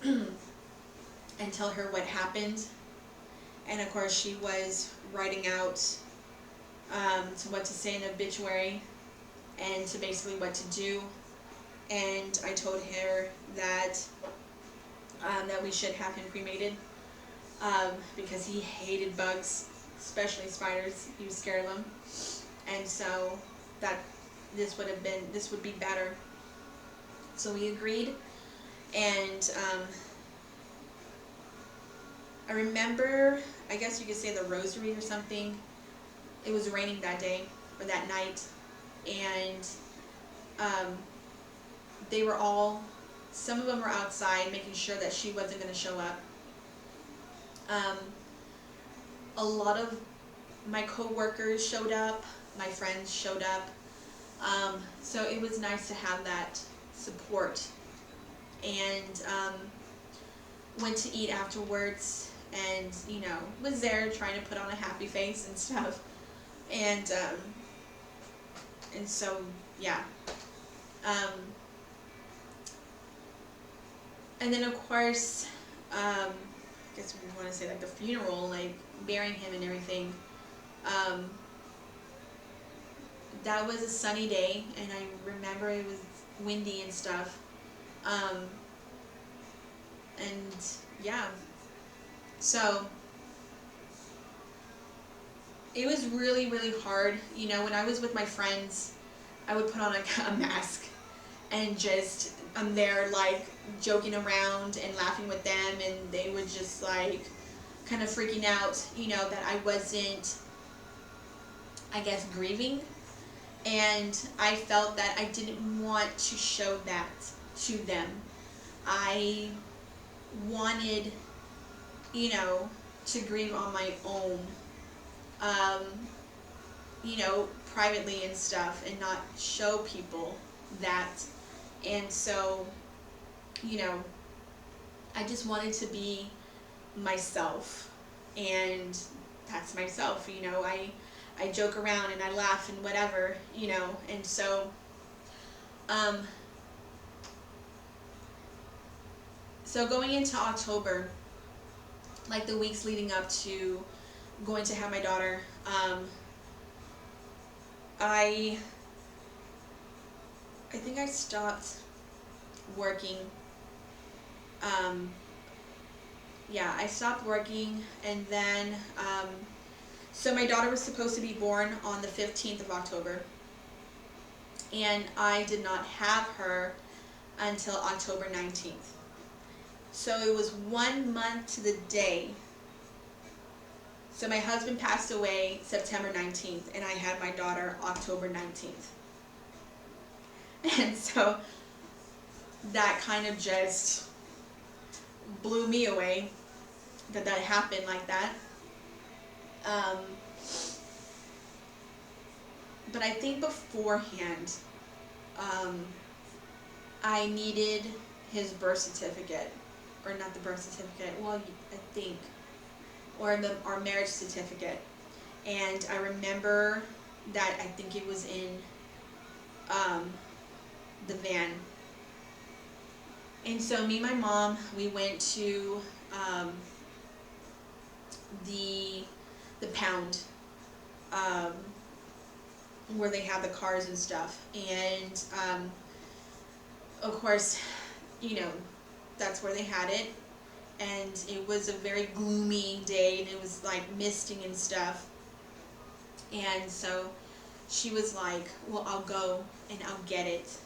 and tell her what happened. And of course she was writing out to what to say in the obituary, and to basically what to do. And I told her that that we should have him cremated, because he hated bugs, especially spiders. He was scared of them. And so that this would be better. So we agreed. And I remember, I guess you could say, the rosary or something. It was raining that day, or that night, and they were all, some of them were outside making sure that she wasn't going to show up. A lot of my co-workers showed up, my friends showed up, So it was nice to have that support. And went to eat afterwards, and was there trying to put on a happy face and stuff. And so yeah. Um, and then of course, I guess we want to say like the funeral, like burying him and everything. Um, that was a sunny day, and I remember it was windy and stuff. And yeah, so it was really, really hard. When I was with my friends, I would put on a mask and just, I'm there like joking around and laughing with them, and they would just like kind of freaking out, that I wasn't, I guess, grieving. And I felt that I didn't want to show that to them. I wanted, to grieve on my own, um, privately and stuff, and not show people that. And so, I just wanted to be myself, and that's myself. I joke around and I laugh and whatever, and so, so going into October, like the weeks leading up to going to have my daughter, I think I stopped working. I stopped working, and then, so my daughter was supposed to be born on the 15th of October, and I did not have her until October 19th. So it was 1 month to the day. So my husband passed away September 19th, and I had my daughter October 19th. And so that kind of just blew me away that happened like that. But I think beforehand, I needed his birth certificate, or not the birth certificate, well, I think, or our marriage certificate. And I remember that I think it was in the van. And so me and my mom, we went to the pound, where they have the cars and stuff. And of course, that's where they had it. And it was a very gloomy day, and it was like misting and stuff. And so she was like, well, I'll go and I'll get it.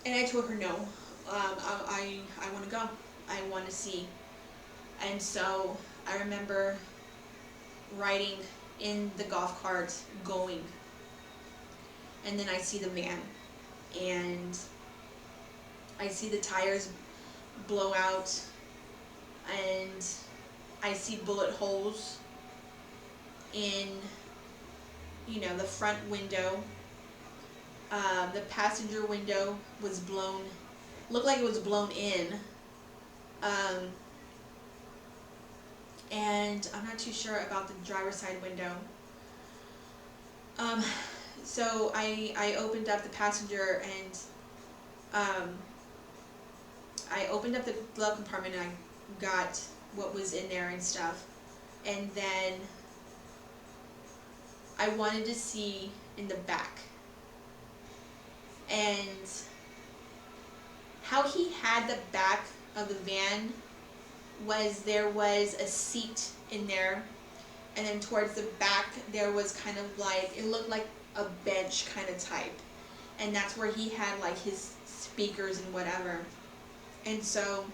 And I told her no, I want to go. I want to see. And so I remember riding in the golf cart going. And then I see the van, and I see the tires blow out, and I see bullet holes in, the front window. The passenger window was blown, looked like it was blown in. And I'm not too sure about the driver's side window. So I opened up the passenger, and I opened up the glove compartment, and I got what was in there and stuff. And then I wanted to see in the back. And how he had the back of the van was, there was a seat in there, and then towards the back there was kind of like, it looked like a bench kind of type, and that's where he had like his speakers and whatever. And so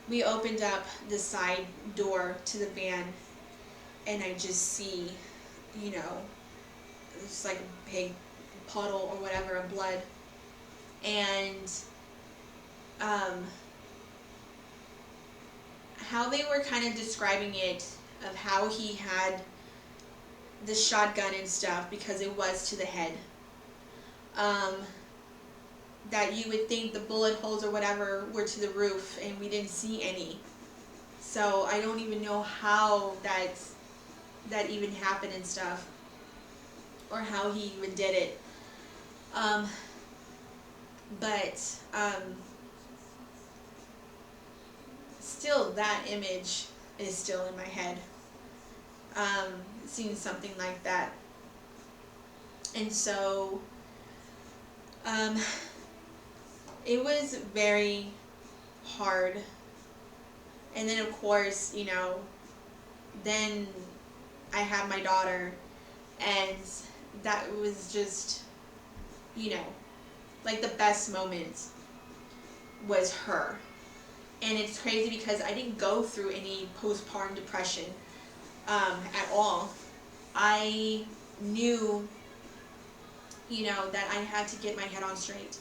we opened up the side door to the van, and I just see, it's like a big puddle or whatever of blood. And how they were kind of describing it, of how he had the shotgun and stuff, because it was to the head. That you would think the bullet holes or whatever were to the roof, and we didn't see any. So I don't even know how that even happened and stuff, or how he even did it. But still, that image is still in my head. Seeing something like that. And so it was very hard. And then, of course, you know, then I had my daughter, and that was just, you know, like the best moment was her. And it's crazy because I didn't go through any postpartum depression at all. I knew, you know, that I had to get my head on straight,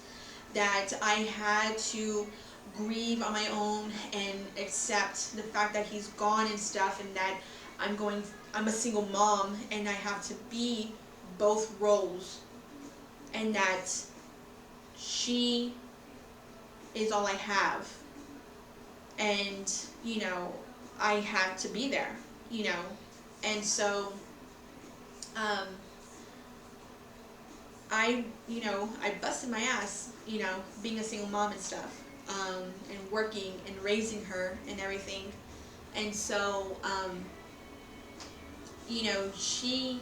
that I had to grieve on my own and accept the fact that he's gone and stuff, and that I'm a single mom, and I have to be both roles, and that she is all I have, and, you know, I had to be there, you know. And so I busted my ass, you know, being a single mom and stuff, and working and raising her and everything. And so, you know, she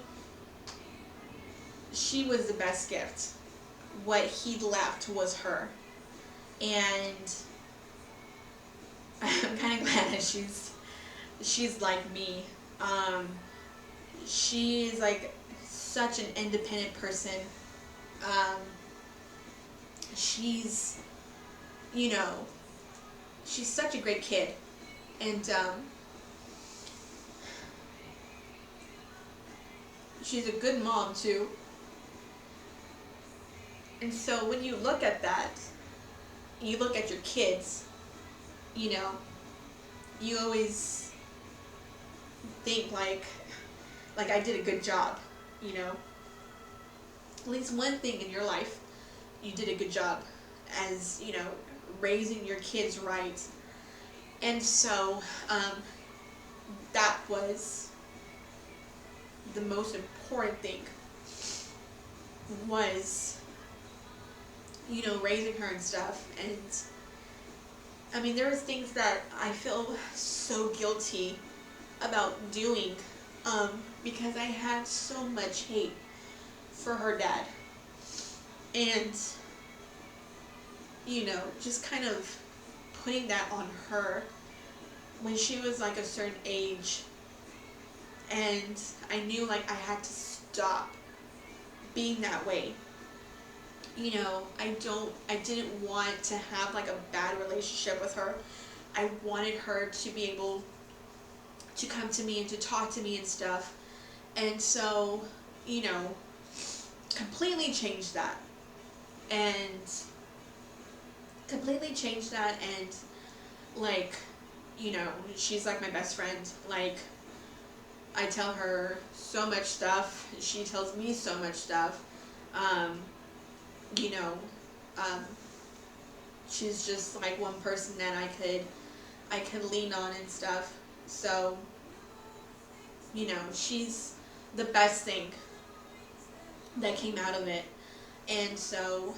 was the best gift. What he left was her. And I'm kind of glad that she's like me. She is like such an independent person. She's, you know, she's such a great kid, and she's a good mom too. And so when you look at that, you look at your kids, you know, you always think like I did a good job, you know. At least one thing in your life, you did a good job as, you know, raising your kids right. And so that was the most important thing, was, you know, raising her and stuff. And I mean, there was things that I feel so guilty about doing, because I had so much hate for her dad. And, you know, just kind of putting that on her when she was like a certain age. And I knew like I had to stop being that way. You know, I didn't want to have like a bad relationship with her. I wanted her to be able to come to me and to talk to me and stuff. And so, you know, completely changed that. And like, you know, she's like my best friend. Like, I tell her so much stuff. She tells me so much stuff. You know, she's just like one person that I could lean on and stuff. So, you know, she's the best thing that came out of it. And so,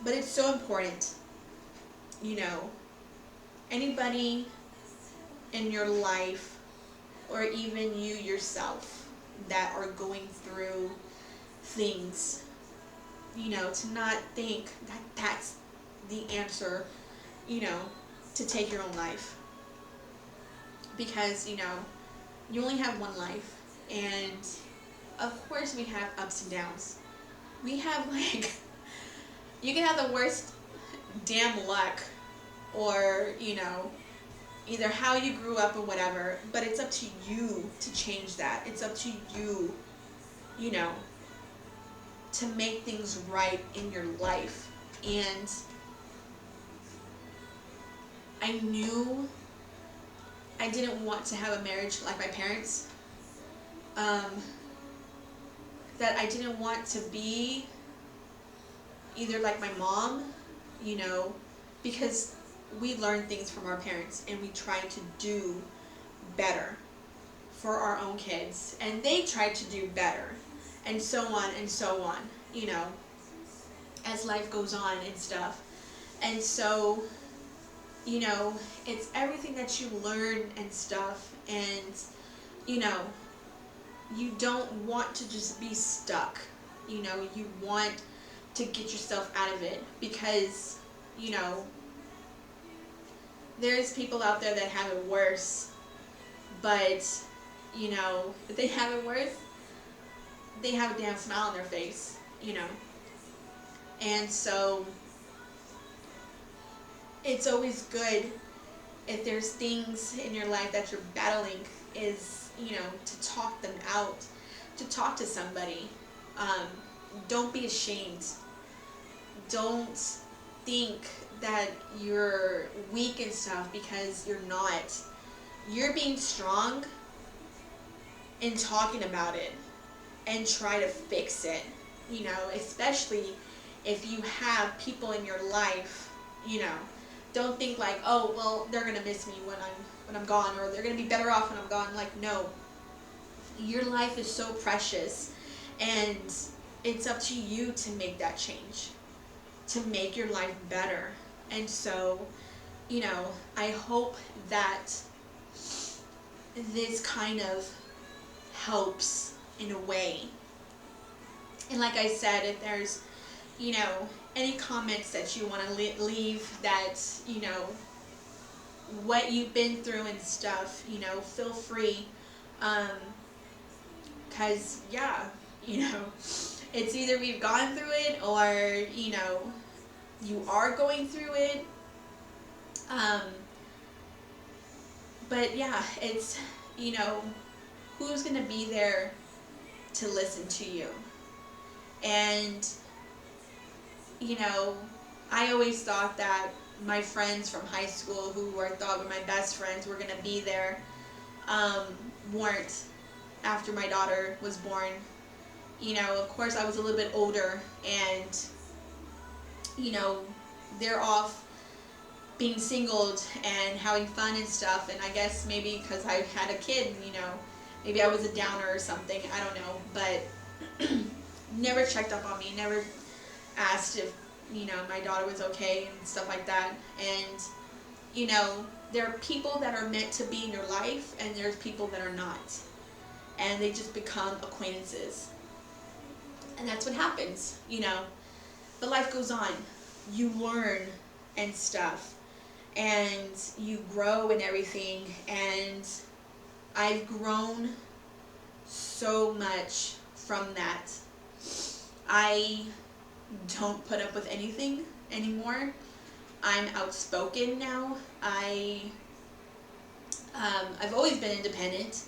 but it's so important, you know, anybody in your life, or even you yourself, that are going through things, you know, to not think that that's the answer, you know, to take your own life. Because, you know, you only have one life, and of course we have ups and downs. We have like, you can have the worst damn luck, or, you know, either how you grew up or whatever, but it's up to you to change that. It's up to you, you know, to make things right in your life. And I knew I didn't want to have a marriage like my parents. um, that I didn't want to be either like my mom, you know, because we learn things from our parents and we try to do better for our own kids, and they try to do better, and so on, you know, as life goes on and stuff. And so, you know, it's everything that you learn and stuff, and, you know, you don't want to just be stuck, you know, you want to get yourself out of it, because, you know, there's people out there that have it worse, but, you know, if they have it worse, they have a damn smile on their face, you know. And so it's always good if there's things in your life that you're battling, is, you know, to talk them out, to talk to somebody. Don't be ashamed. Don't think that you're weak and stuff, because you're not. You're being strong in talking about it and try to fix it, you know, especially if you have people in your life, you know. Don't think like, oh, well, they're gonna miss me when I'm gone, or they're gonna be better off when I'm gone. Like, no. Your life is so precious, and it's up to you to make that change, to make your life better. And so, you know, I hope that this kind of helps in a way. And like I said, if there's, you know, any comments that you want to leave, that, you know, what you've been through and stuff, you know, feel free. Because, yeah, you know, it's either we've gone through it, or, you know, you are going through it. But yeah, it's, you know, who's going to be there to listen to you? And, you know, I always thought that my friends from high school, who I thought were my best friends, were going to be there, weren't after my daughter was born. You know, of course I was a little bit older, and, you know, they're off being singled and having fun and stuff, and I guess maybe because I had a kid, you know, maybe I was a downer or something, I don't know, but never checked up on me, never asked if, you know, my daughter was okay and stuff like that. And, you know, there are people that are meant to be in your life, and there's people that are not, and they just become acquaintances, and that's what happens, you know. But life goes on, you learn and stuff, and you grow and everything, and I've grown so much from that. I don't put up with anything anymore. I'm outspoken now. I've always been independent,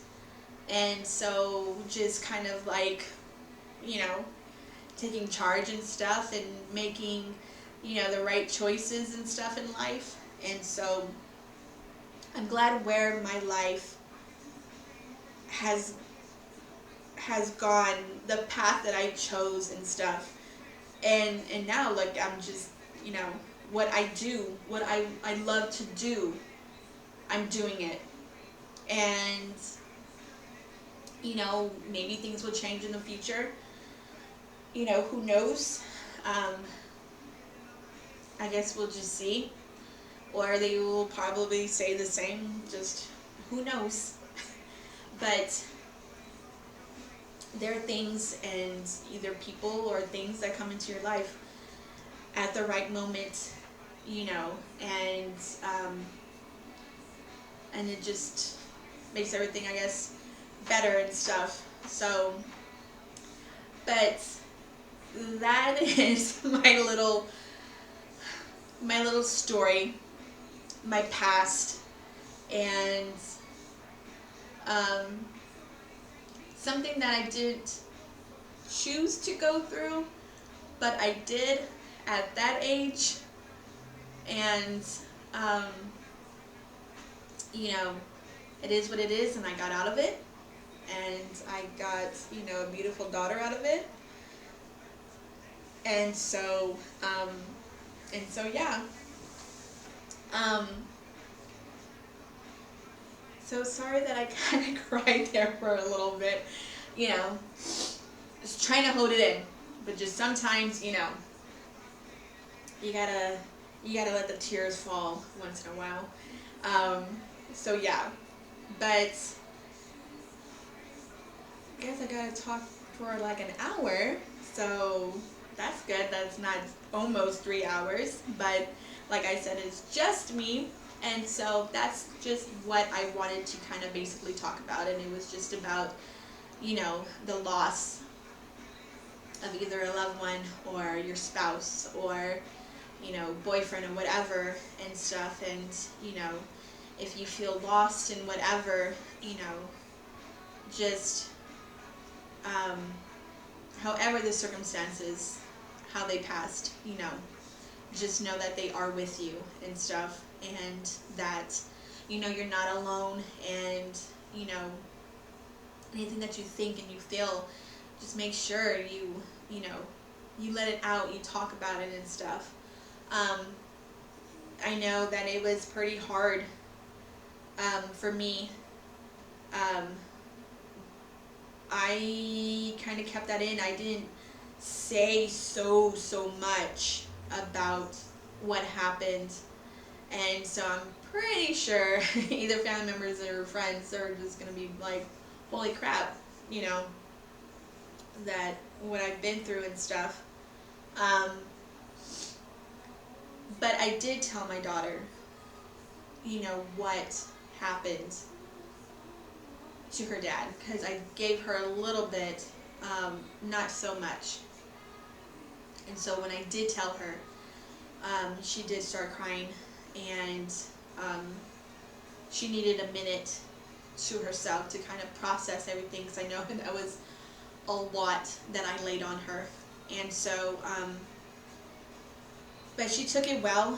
and so just kind of like, you know, taking charge and stuff, and making, you know, the right choices and stuff in life. And so I'm glad where my life has gone, the path that I chose and stuff. And now, like, I'm just, you know, what I do, what I love to do, I'm doing it. And, you know, maybe things will change in the future. You know, who knows? I guess we'll just see. Or they will probably say the same, just who knows. But there are things, and either people or things that come into your life at the right moment, you know, and it just makes everything, I guess, better and stuff. So, but that is my little story, my past, and something that I didn't choose to go through, but I did at that age. And you know, it is what it is, and I got out of it, and I got, a beautiful daughter out of it. And so, yeah. Um, so sorry that I kind of cried there for a little bit, just trying to hold it in. But just sometimes, you gotta let the tears fall once in a while. So yeah, but I guess I gotta talk for like an hour, so that's good. That's not almost 3 hours, but like I said, it's just me, and so that's just what I wanted to kind of basically talk about, and it was just about, the loss of either a loved one or your spouse or, boyfriend or whatever and stuff, and, if you feel lost in whatever, just, however the circumstances, how they passed, just know that they are with you and stuff, and that, you're not alone, and, anything that you think and you feel, just make sure you let it out, you talk about it and stuff. I know that it was pretty hard for me. I kind of kept that in. I didn't say so much about what happened, and so I'm pretty sure either family members or friends are just gonna be like, holy crap, that what I've been through and stuff. But I did tell my daughter, what happened to her dad, because I gave her a little bit, not so much. And so when I did tell her, she did start crying, and she needed a minute to herself to kind of process everything, because I know that was a lot that I laid on her. And so, but she took it well,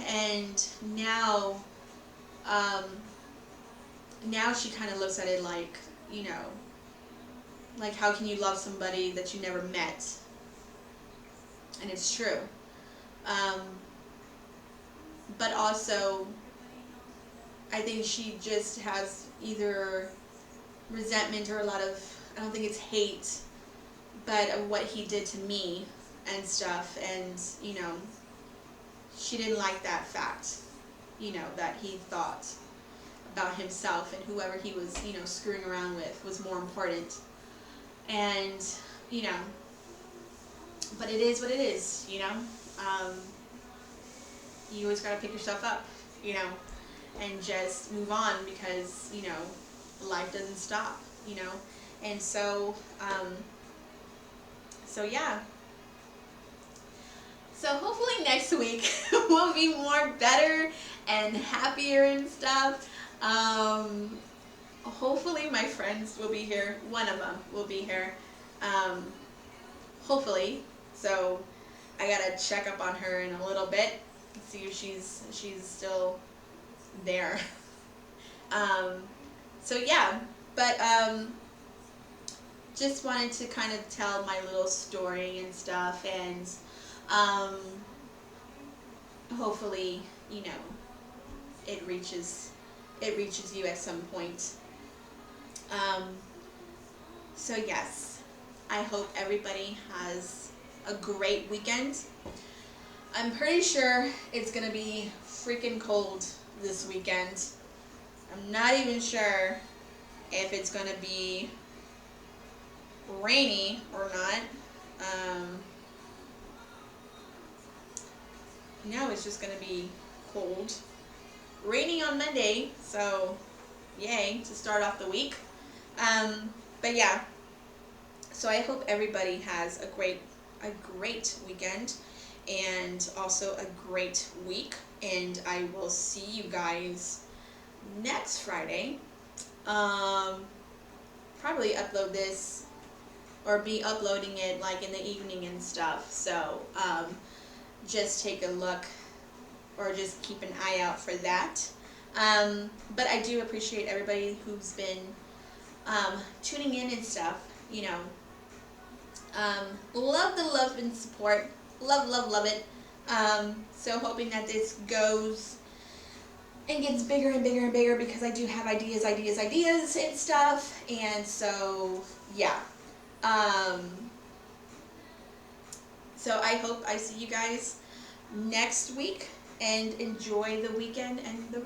and now she kind of looks at it like, like, how can you love somebody that you never met? And it's true. But also, I think she just has either resentment or a lot of, I don't think it's hate, but of what he did to me and stuff, and, she didn't like that fact, that he thought about himself and whoever he was, screwing around with was more important. And, but it is what it is, you always gotta pick yourself up, and just move on, because, life doesn't stop, and so, so yeah. So hopefully next week will be more better and happier and stuff. Hopefully my friends will be here. One of them will be here. Hopefully. So I gotta check up on her in a little bit, see if she's still there. So yeah, but just wanted to kind of tell my little story and stuff, and hopefully, it reaches you at some point. So yes, I hope everybody has a great weekend. I'm pretty sure it's gonna be freaking cold this weekend. I'm not even sure if it's gonna be rainy or not. No, it's just gonna be cold. Rainy on Monday, so yay, to start off the week. But yeah, so I hope everybody has a great weekend, and also a great week, and I will see you guys next Friday. Probably upload this, or be uploading it like in the evening and stuff, so just take a look, or just keep an eye out for that. But I do appreciate everybody who's been tuning in and stuff, you know. Love the love and support. Love, love, love it. So hoping that this goes and gets bigger and bigger and bigger, because I do have ideas and stuff. And so, yeah. So I hope I see you guys next week, and enjoy the weekend and the